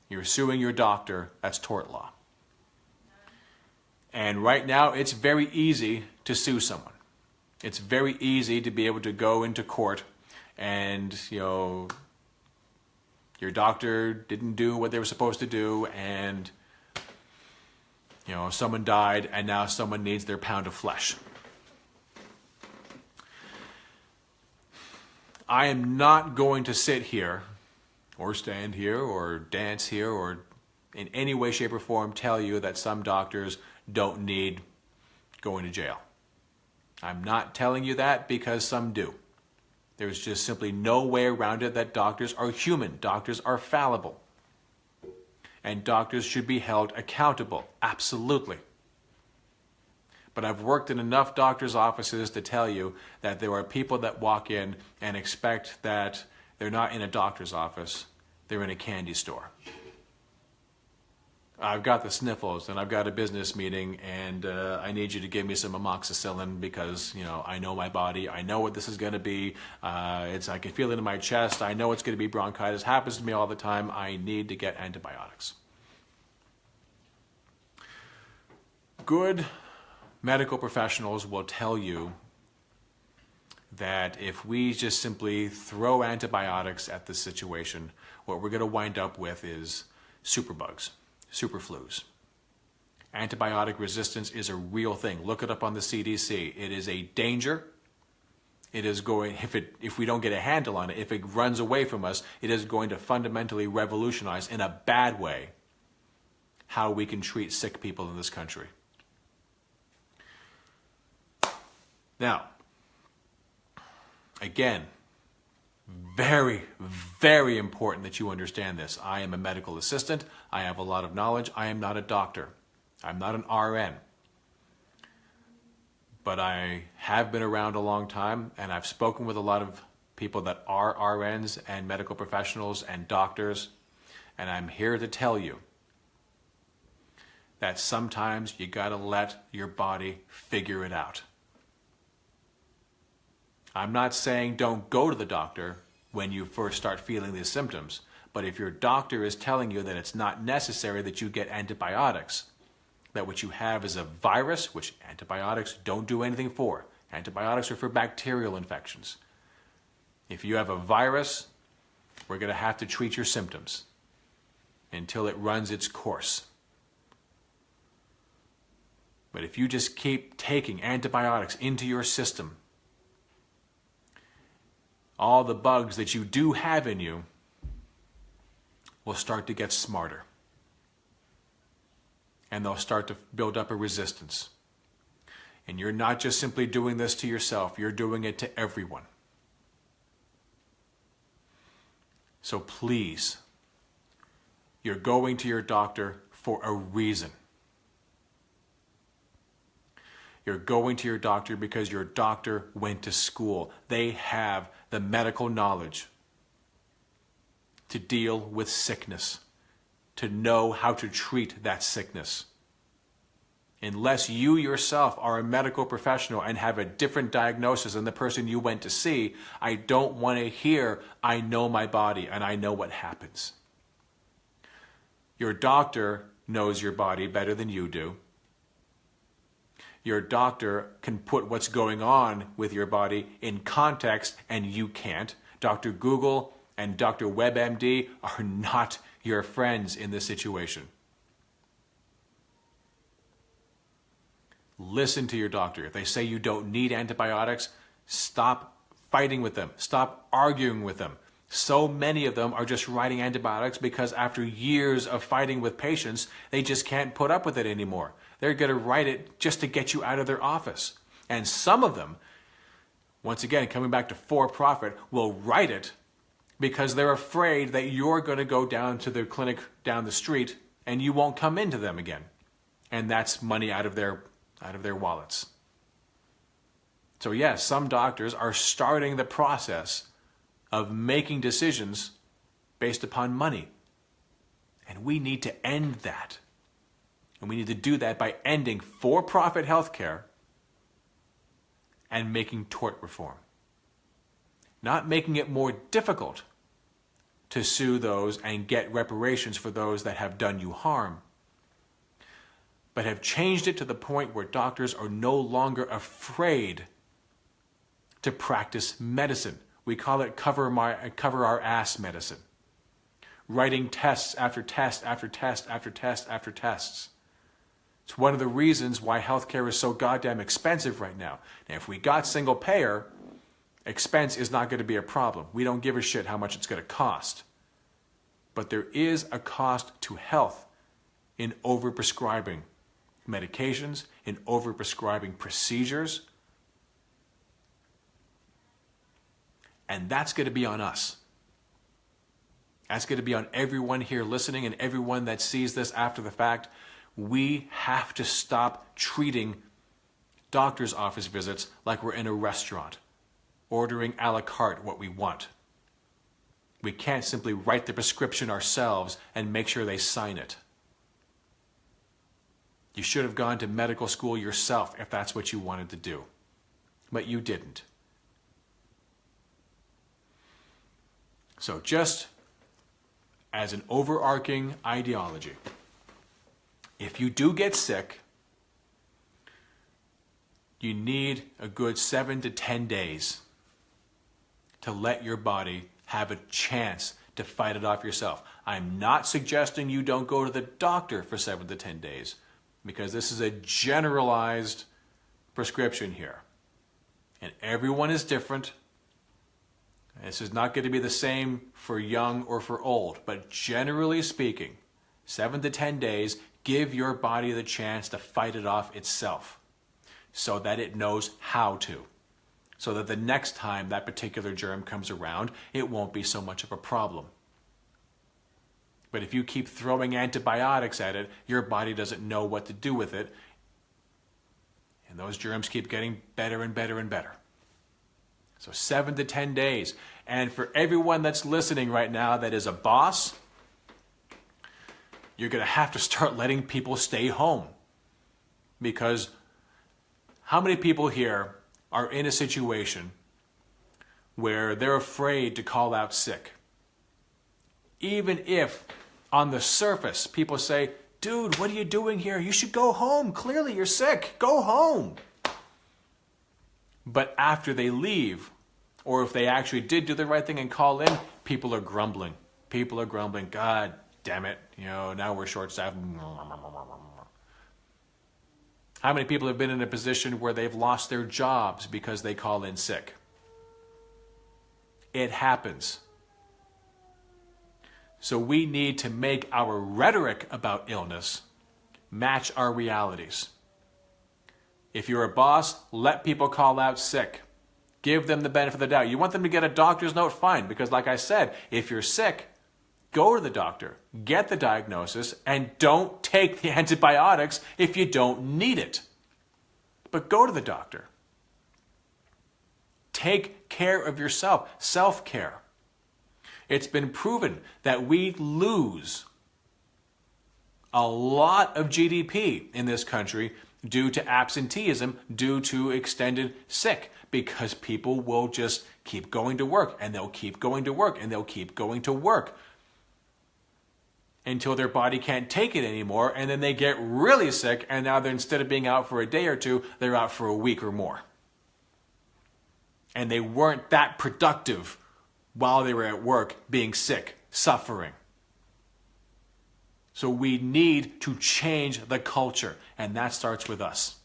You're suing your doctor, that's tort law. And right now, it's very easy to sue someone. It's very easy to be able to go into court and, your doctor didn't do what they were supposed to do, and, someone died, and now someone needs their pound of flesh. I am not going to sit here, or stand here, or dance here, or in any way, shape, or form tell you that some doctors don't need going to jail. I'm not telling you that because some do. There's just simply no way around it that doctors are human. Doctors are fallible. And doctors should be held accountable. Absolutely. But I've worked in enough doctors' offices to tell you that there are people that walk in and expect that they're not in a doctor's office, they're in a candy store. I've got the sniffles and I've got a business meeting and I need you to give me some amoxicillin because, I know my body. I know what this is going to be. I can feel it in my chest. I know it's going to be bronchitis. Happens to me all the time. I need to get antibiotics. Good medical professionals will tell you that if we just simply throw antibiotics at the situation, what we're going to wind up with is superbugs. Superflus. Antibiotic resistance is a real thing. Look it up on the CDC. It is a danger. It is going, if we don't get a handle on it, if it runs away from us, it is going to fundamentally revolutionize in a bad way how we can treat sick people in this country. Now, again, very, very important that you understand this. I am a medical assistant. I have a lot of knowledge. I am not a doctor. I'm not an RN. But I have been around a long time, and I've spoken with a lot of people that are RNs and medical professionals and doctors, and I'm here to tell you that sometimes you gotta let your body figure it out. I'm not saying don't go to the doctor when you first start feeling these symptoms, but if your doctor is telling you that it's not necessary that you get antibiotics, that what you have is a virus, which antibiotics don't do anything for. Antibiotics are for bacterial infections. If you have a virus, we're going to have to treat your symptoms until it runs its course. But if you just keep taking antibiotics into your system, all the bugs that you do have in you will start to get smarter. And they'll start to build up a resistance. And you're not just simply doing this to yourself, you're doing it to everyone. So please, you're going to your doctor for a reason. You're going to your doctor because your doctor went to school. They have the medical knowledge to deal with sickness, to know how to treat that sickness. Unless you yourself are a medical professional and have a different diagnosis than the person you went to see, I don't want to hear, I know my body and I know what happens. Your doctor knows your body better than you do. Your doctor can put what's going on with your body in context and you can't. Dr. Google and Dr. WebMD are not your friends in this situation. Listen to your doctor. If they say you don't need antibiotics, stop fighting with them. Stop arguing with them. So many of them are just writing antibiotics because after years of fighting with patients, they just can't put up with it anymore. They're going to write it just to get you out of their office. And some of them, once again, coming back to for-profit, will write it because they're afraid that you're going to go down to the clinic down the street and you won't come into them again. And that's money out of their wallets. So yes, some doctors are starting the process of making decisions based upon money. And we need to end that. And we need to do that by ending for-profit healthcare and making tort reform. Not making it more difficult to sue those and get reparations for those that have done you harm, but have changed it to the point where doctors are no longer afraid to practice medicine. We call it cover our ass medicine. Writing tests after test after test after test after tests. It's one of the reasons why healthcare is so goddamn expensive right now. Now, if we got single payer, expense is not going to be a problem. We don't give a shit how much it's going to cost. But there is a cost to health in overprescribing medications, in overprescribing procedures. And that's going to be on us. That's going to be on everyone here listening and everyone that sees this after the fact. We have to stop treating doctor's office visits like we're in a restaurant, ordering a la carte what we want. We can't simply write the prescription ourselves and make sure they sign it. You should have gone to medical school yourself if that's what you wanted to do. But you didn't. So just as an overarching ideology, if you do get sick, you need a good 7 to 10 days to let your body have a chance to fight it off yourself. I'm not suggesting you don't go to the doctor for 7 to 10 days, because this is a generalized prescription here. And everyone is different. This is not going to be the same for young or for old, but generally speaking, 7 to 10 days, give your body the chance to fight it off itself so that it knows how to. So that the next time that particular germ comes around, it won't be so much of a problem. But if you keep throwing antibiotics at it, your body doesn't know what to do with it. And those germs keep getting better and better and better. So 7 to 10 days. And for everyone that's listening right now that is a boss, you're going to have to start letting people stay home. Because how many people here are in a situation where they're afraid to call out sick? Even if on the surface people say, dude, what are you doing here? You should go home. Clearly you're sick. Go home. But after they leave, or if they actually did do the right thing and call in, people are grumbling. People are grumbling, God damn it, now we're short-staffed. How many people have been in a position where they've lost their jobs because they call in sick? It happens. So we need to make our rhetoric about illness match our realities. If you're a boss, let people call out sick. Give them the benefit of the doubt. You want them to get a doctor's note? Fine, because like I said, if you're sick, go to the doctor, get the diagnosis, and don't take the antibiotics if you don't need it. But go to the doctor. Take care of yourself. Self-care. It's been proven that we lose a lot of GDP in this country due to absenteeism, due to extended sick, because people will just keep going to work, and they'll keep going to work, and they'll keep going to work until their body can't take it anymore, and then they get really sick, and now they're, instead of being out for a day or two, they're out for a week or more. And they weren't that productive while they were at work, being sick, suffering. So we need to change the culture, and that starts with us.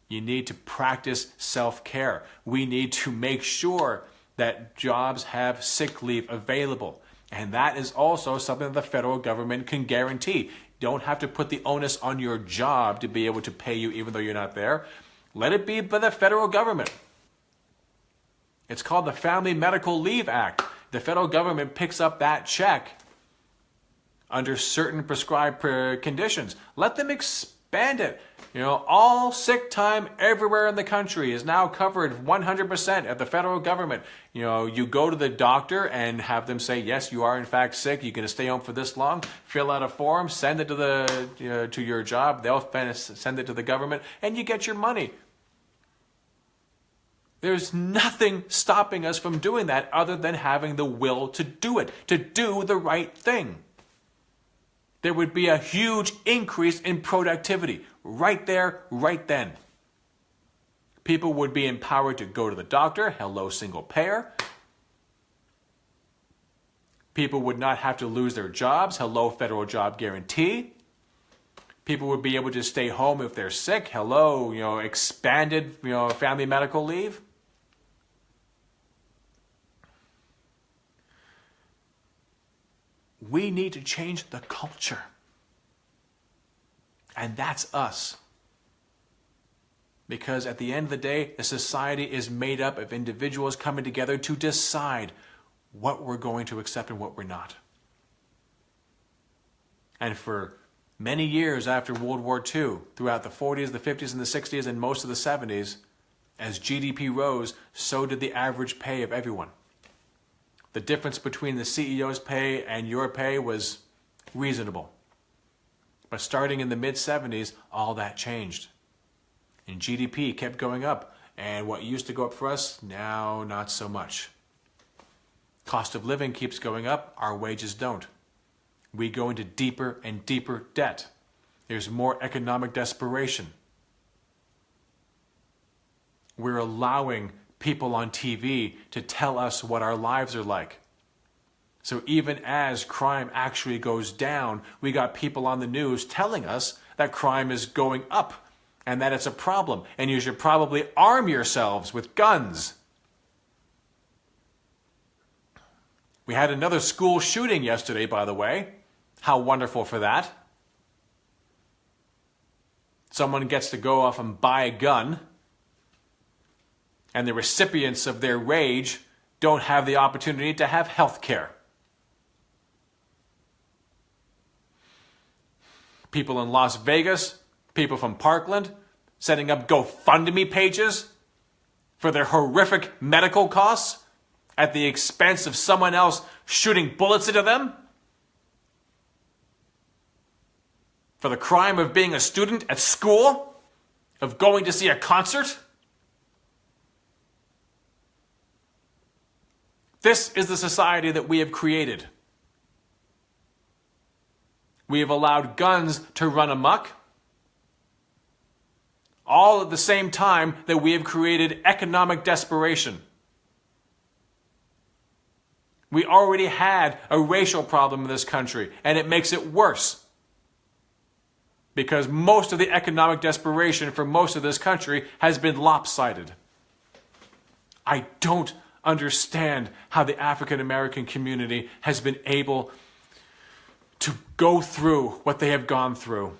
You need to practice self-care. We need to make sure that jobs have sick leave available. And that is also something that the federal government can guarantee. You don't have to put the onus on your job to be able to pay you even though you're not there. Let it be by the federal government. It's called the Family Medical Leave Act. The federal government picks up that check under certain prescribed conditions. Let them expand it. All sick time everywhere in the country is now covered 100% at the federal government. You go to the doctor and have them say, yes, you are in fact sick. You're going to stay home for this long. Fill out a form, send it to your job. They'll send it to the government, and you get your money. There's nothing stopping us from doing that other than having the will to do it, to do the right thing. There would be a huge increase in productivity right there, right then. People would be empowered to go to the doctor. Hello, single payer. People would not have to lose their jobs. Hello, federal job guarantee. People would be able to stay home if they're sick. Hello, expanded, family medical leave. We need to change the culture. And that's us. Because at the end of the day, a society is made up of individuals coming together to decide what we're going to accept and what we're not. And for many years after World War II, throughout the 40s, the 50s, and the 60s, and most of the 70s, as GDP rose, so did the average pay of everyone. The difference between the CEO's pay and your pay was reasonable. But starting in the mid-70s, all that changed. And GDP kept going up. And what used to go up for us, now not so much. Cost of living keeps going up, our wages don't. We go into deeper and deeper debt. There's more economic desperation. We're allowing people on TV to tell us what our lives are like. So even as crime actually goes down, we got people on the news telling us that crime is going up and that it's a problem, and you should probably arm yourselves with guns. We had another school shooting yesterday, by the way. How wonderful for that. Someone gets to go off and buy a gun, and the recipients of their rage don't have the opportunity to have health care. People in Las Vegas, people from Parkland, setting up GoFundMe pages for their horrific medical costs at the expense of someone else shooting bullets into them? For the crime of being a student at school? Of going to see a concert? This is the society that we have created. We have allowed guns to run amok, all at the same time that we have created economic desperation. We already had a racial problem in this country, and it makes it worse. Because most of the economic desperation for most of this country has been lopsided. I don't understand how the African American community has been able to go through what they have gone through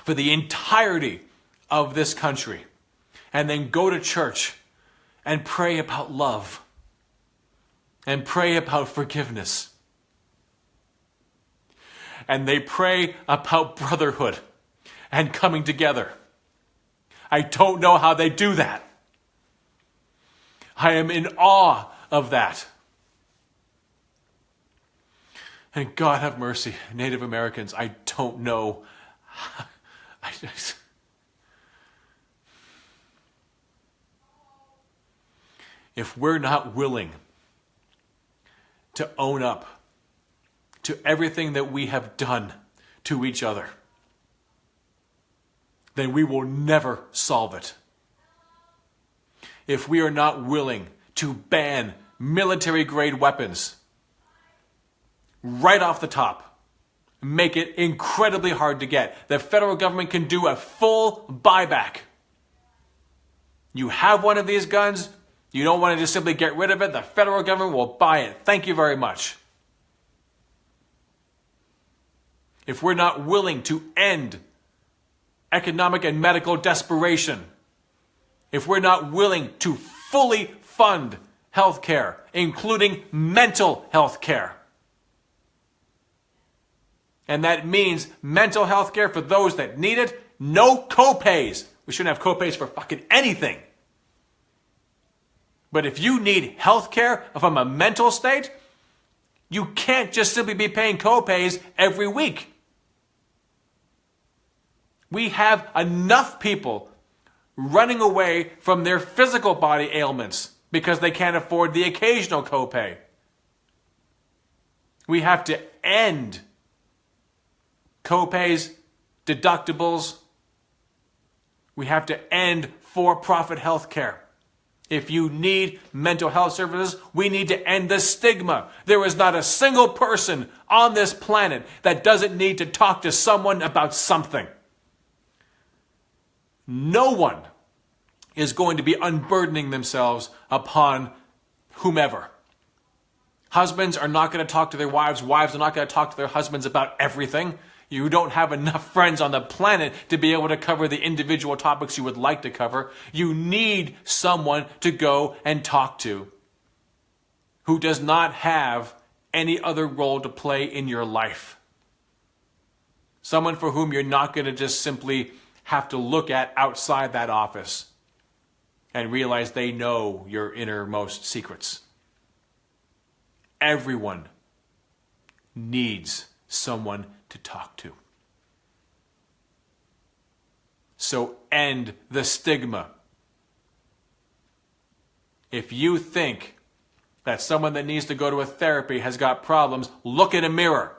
for the entirety of this country, and then go to church and pray about love and pray about forgiveness. And they pray about brotherhood and coming together. I don't know how they do that. I am in awe of that. And God have mercy, Native Americans, I don't know. If we're not willing to own up to everything that we have done to each other, then we will never solve it. If we are not willing to ban military-grade weapons right off the top, make it incredibly hard to get, the federal government can do a full buyback. You have one of these guns, you don't want to just simply get rid of it, the federal government will buy it. Thank you very much. If we're not willing to end economic and medical desperation, if we're not willing to fully fund health care, including mental health care, and that means mental health care for those that need it No copays. We shouldn't have copays for fucking anything. But if you need health care from a mental state, you can't just simply be paying copays every week. We have enough people running away from their physical body ailments because they can't afford the occasional copay. We have to end copays, deductibles. We have to end for-profit health care. If you need mental health services, we need to end the stigma. There is not a single person on this planet that doesn't need to talk to someone about something. No one is going to be unburdening themselves upon whomever. Husbands are not going to talk to their wives. Wives are not going to talk to their husbands about everything. You don't have enough friends on the planet to be able to cover the individual topics you would like to cover. You need someone to go and talk to who does not have any other role to play in your life. Someone for whom you're not going to just simply have to look at outside that office and realize they know your innermost secrets. Everyone needs someone to talk to. So end the stigma. If you think that someone that needs to go to a therapy has got problems, look in a mirror.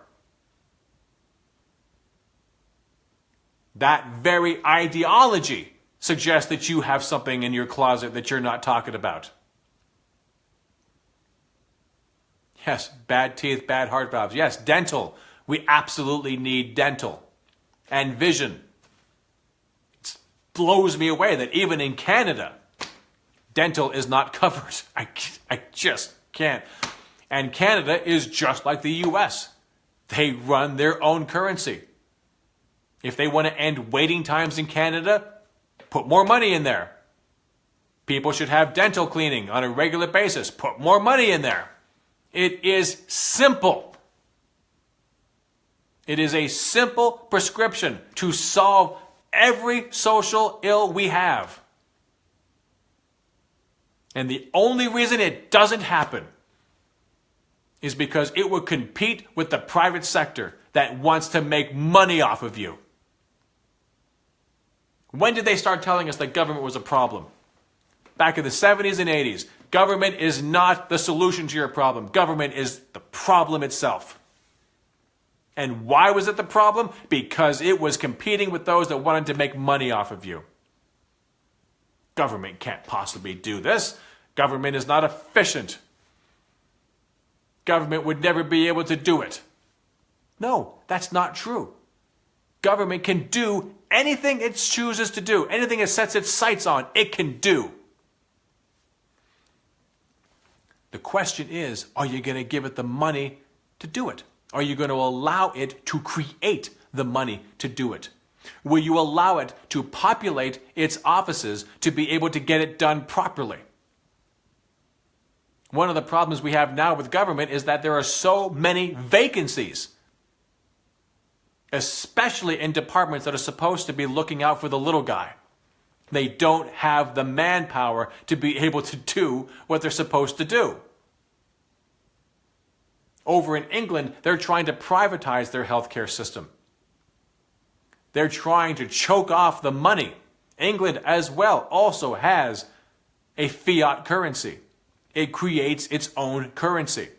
That very ideology suggests that you have something in your closet that you're not talking about. Yes, bad teeth, bad heart valves. Yes, dental. We absolutely need dental. And vision. It blows me away that even in Canada, dental is not covered. I just can't. And Canada is just like the US. They run their own currency. If they want to end waiting times in Canada, put more money in there. People should have dental cleaning on a regular basis. Put more money in there. It is simple. It is a simple prescription to solve every social ill we have. And the only reason it doesn't happen is because it would compete with the private sector that wants to make money off of you. When did they start telling us that government was a problem? Back in the 70s and 80s. Government is not the solution to your problem. Government is the problem itself. And why was it the problem? Because it was competing with those that wanted to make money off of you. Government can't possibly do this. Government is not efficient. Government would never be able to do it. No, that's not true. Government can do anything it chooses to do. Anything it sets its sights on, it can do. The question is, are you going to give it the money to do it? Are you going to allow it to create the money to do it? Will you allow it to populate its offices to be able to get it done properly? One of the problems we have now with government is that there are so many vacancies, especially in departments that are supposed to be looking out for the little guy. They don't have the manpower to be able to do what they're supposed to do. Over in England, they're trying to privatize their healthcare system. They're trying to choke off the money. England as well also has a fiat currency. It creates its own currency.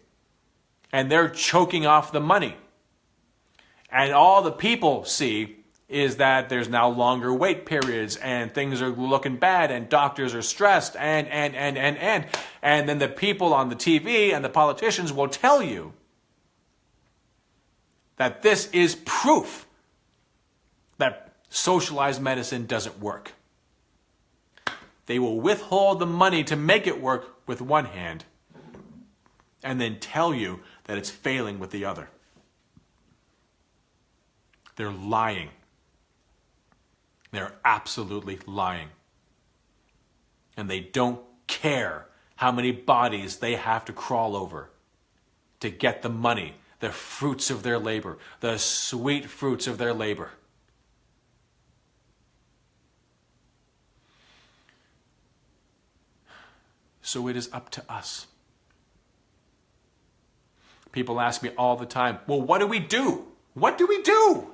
And they're choking off the money. And all the people see is that there's now longer wait periods and things are looking bad and doctors are stressed and then the people on the TV and the politicians will tell you that this is proof that socialized medicine doesn't work. They will withhold the money to make it work with one hand and then tell you that it's failing with the other. They're lying. They're absolutely lying. And they don't care how many bodies they have to crawl over to get the money, the fruits of their labor, the sweet fruits of their labor. So it is up to us. People ask me all the time, well, what do we do? What do we do?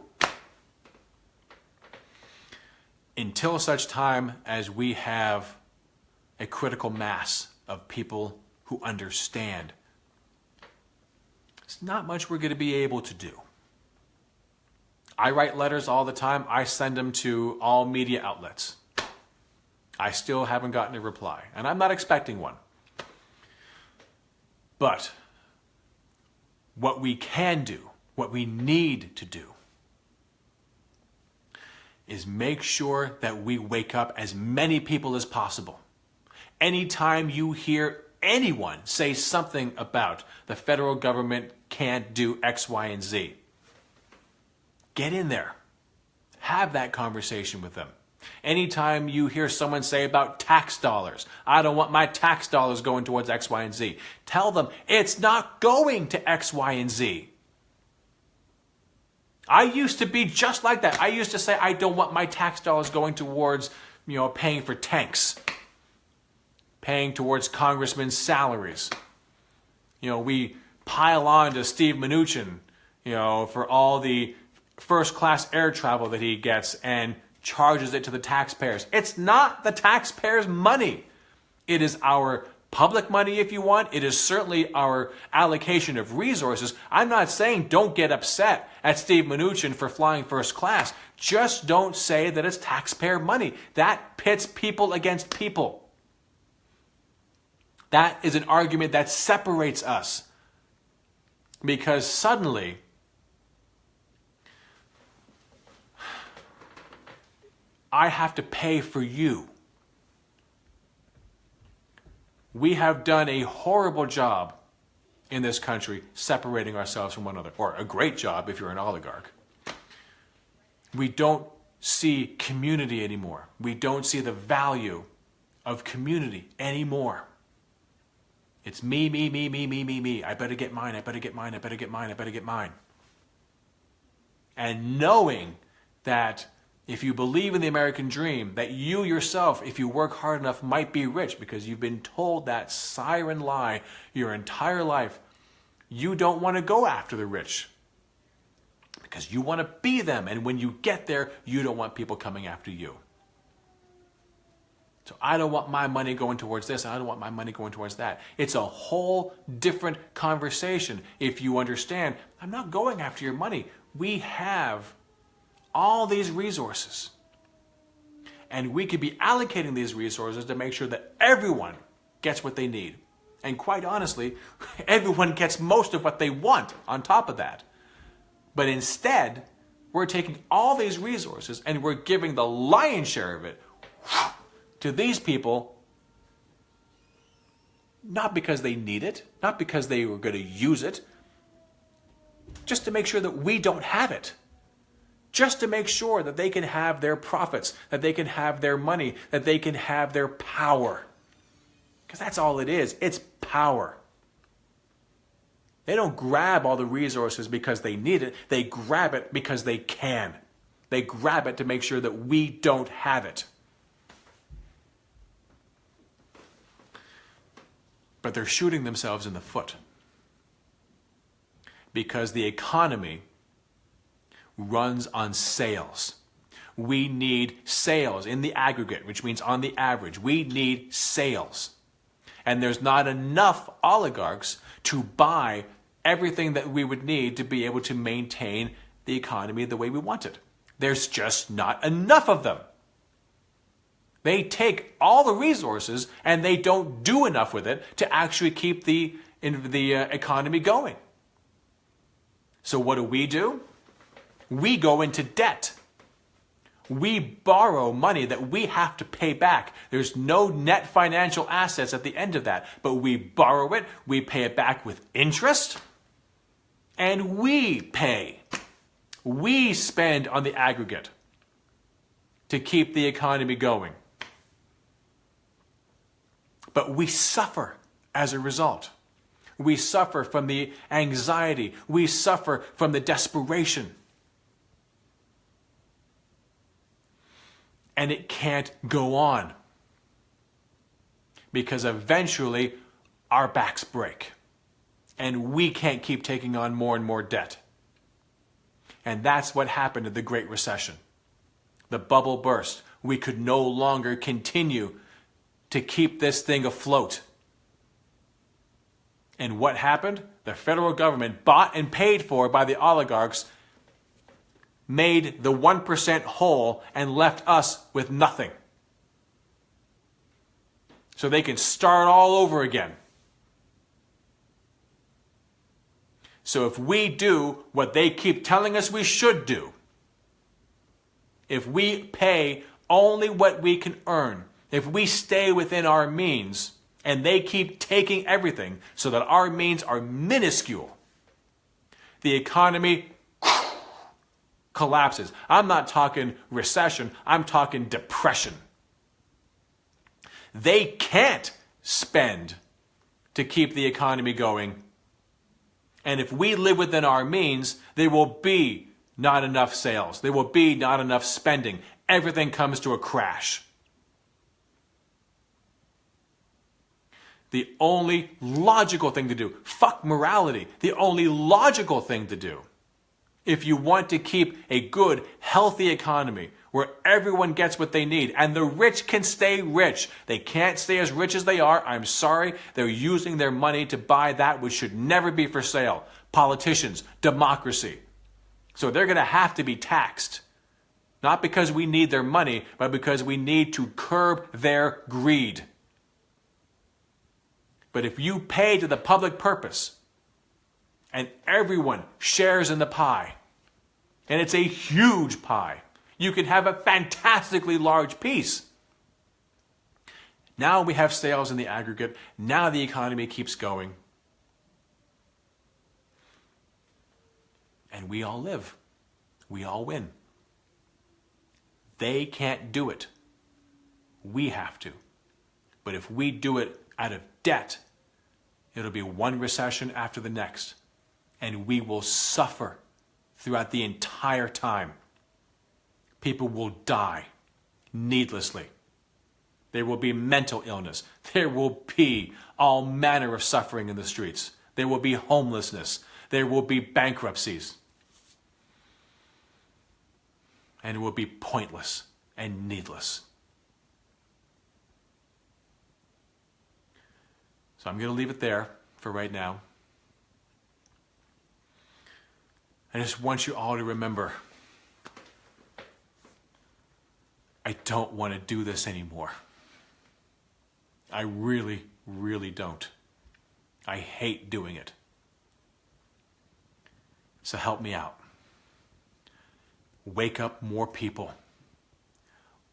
Until such time as we have a critical mass of people who understand, there's not much we're going to be able to do. I write letters all the time. I send them to all media outlets. I still haven't gotten a reply, and I'm not expecting one. But what we can do, what we need to do, is make sure that we wake up as many people as possible. Anytime you hear anyone say something about the federal government can't do X, Y, and Z, get in there. Have that conversation with them. Anytime you hear someone say about tax dollars, I don't want my tax dollars going towards X, Y, and Z, tell them it's not going to X, Y, and Z. I used to be just like that. I used to say I don't want my tax dollars going towards, paying for tanks, paying towards congressmen's salaries. We pile on to Steve Mnuchin, for all the first-class air travel that he gets and charges it to the taxpayers. It's not the taxpayers' money. It is our public money, if you want. It is certainly our allocation of resources. I'm not saying don't get upset at Steve Mnuchin for flying first class. Just don't say that it's taxpayer money. That pits people against people. That is an argument that separates us. Because suddenly, I have to pay for you. We have done a horrible job in this country separating ourselves from one another, or a great job if you're an oligarch. We don't see community anymore. We don't see the value of community anymore. It's me, me, me, me, me, me, me. I better get mine, I better get mine, I better get mine, I better get mine. And knowing that if you believe in the American dream, that you yourself, if you work hard enough, might be rich because you've been told that siren lie your entire life, you don't want to go after the rich because you want to be them. And when you get there, you don't want people coming after you. So I don't want my money going towards this, and I don't want my money going towards that. It's a whole different conversation if you understand, I'm not going after your money. We have all these resources. And we could be allocating these resources to make sure that everyone gets what they need. And quite honestly, everyone gets most of what they want on top of that. But instead, we're taking all these resources and we're giving the lion's share of it to these people, not because they need it, not because they were going to use it, just to make sure that we don't have it. Just to make sure that they can have their profits, that they can have their money, that they can have their power. Because that's all it is. It's power. They don't grab all the resources because they need it. They grab it because they can. They grab it to make sure that we don't have it. But they're shooting themselves in the foot. Because the economy runs on sales. We need sales in the aggregate, which means on the average. We need sales. And there's not enough oligarchs to buy everything that we would need to be able to maintain the economy the way we want it. There's just not enough of them. They take all the resources and they don't do enough with it to actually keep the economy going. So what do? We go into debt. We borrow money that we have to pay back. There's no net financial assets at the end of that, but we borrow it, we pay it back with interest, and we pay. We spend on the aggregate to keep the economy going. But we suffer as a result. We suffer from the anxiety. We suffer from the desperation. And it can't go on. because eventually our backs break and we can't keep taking on more and more debt. And that's what happened in the Great Recession. The bubble burst. We could no longer continue to keep this thing afloat. And what happened? The federal government, bought and paid for by the oligarchs, made the 1% whole and left us with nothing. So they can start all over again. So if we do what they keep telling us we should do, if we pay only what we can earn, if we stay within our means, and they keep taking everything so that our means are minuscule, the economy collapses. I'm not talking recession, I'm talking depression. They can't spend to keep the economy going. And if we live within our means, there will be not enough sales. There will be not enough spending. Everything comes to a crash. The only logical thing to do, fuck morality, the only logical thing to do, if you want to keep a good, healthy economy where everyone gets what they need and the rich can stay rich. They can't stay as rich as they are. I'm sorry. They're using their money to buy that which should never be for sale. Politicians, democracy. So they're going to have to be taxed. Not because we need their money, but because we need to curb their greed. But if you pay to the public purpose, and everyone shares in the pie, and it's a huge pie, you can have a fantastically large piece. Now we have sales in the aggregate. Now the economy keeps going. And we all live. We all win. They can't do it. We have to. But if we do it out of debt, it'll be one recession after the next. And we will suffer throughout the entire time. People will die needlessly. There will be mental illness. There will be all manner of suffering in the streets. There will be homelessness. There will be bankruptcies. And it will be pointless and needless. So I'm going to leave it there for right now. I just want you all to remember, I don't want to do this anymore. I really, really don't. I hate doing it. So help me out. Wake up more people.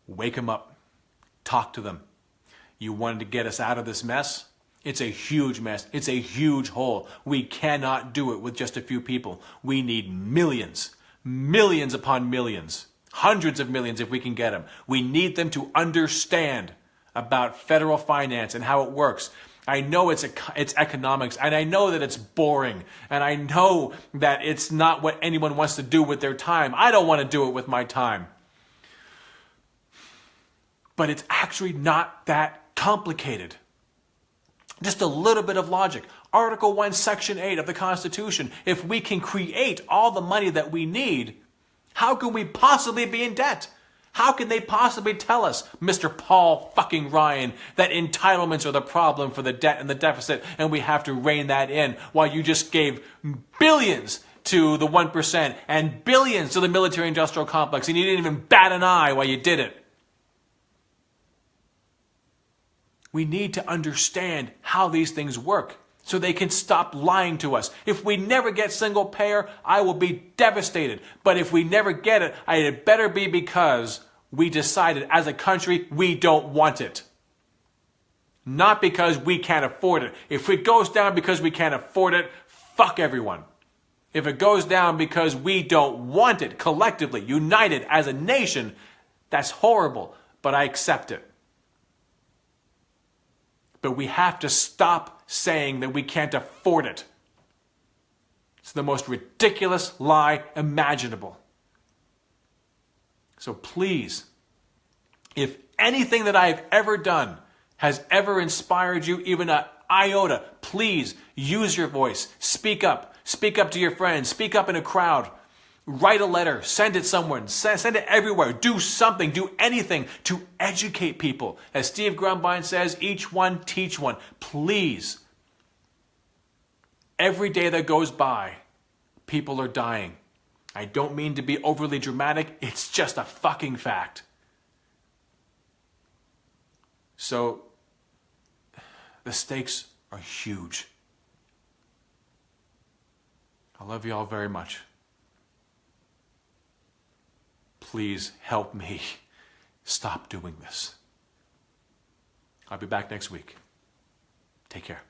Wake them up. Talk to them. You wanted to get us out of this mess? It's a huge mess. It's a huge hole. We cannot do it with just a few people. We need millions. Millions upon millions. Hundreds of millions if we can get them. We need them to understand about federal finance and how it works. I know it's economics, and I know that it's boring, and I know that it's not what anyone wants to do with their time. I don't want to do it with my time. But it's actually not that complicated. Just a little bit of logic. Article 1, Section 8 of the Constitution. If we can create all the money that we need, how can we possibly be in debt? How can they possibly tell us, Mr. Paul fucking Ryan, that entitlements are the problem for the debt and the deficit and we have to rein that in, while you just gave billions to the 1% and billions to the military-industrial complex and you didn't even bat an eye while you did it? We need to understand how these things work so they can stop lying to us. If we never get single payer, I will be devastated. But if we never get it, it better be because we decided as a country we don't want it. Not because we can't afford it. If it goes down because we can't afford it, fuck everyone. If it goes down because we don't want it, collectively, united as a nation, that's horrible, but I accept it. But we have to stop saying that we can't afford it. It's the most ridiculous lie imaginable. So please, if anything that I have ever done has ever inspired you even an iota, please use your voice. Speak up. Speak up to your friends. Speak up in a crowd. Write a letter. Send it somewhere. Send it everywhere. Do something. Do anything to educate people. As Steve Grumbine says, each one teach one. Please. Every day that goes by, people are dying. I don't mean to be overly dramatic. It's just a fucking fact. So, the stakes are huge. I love you all very much. Please help me stop doing this. I'll be back next week. Take care.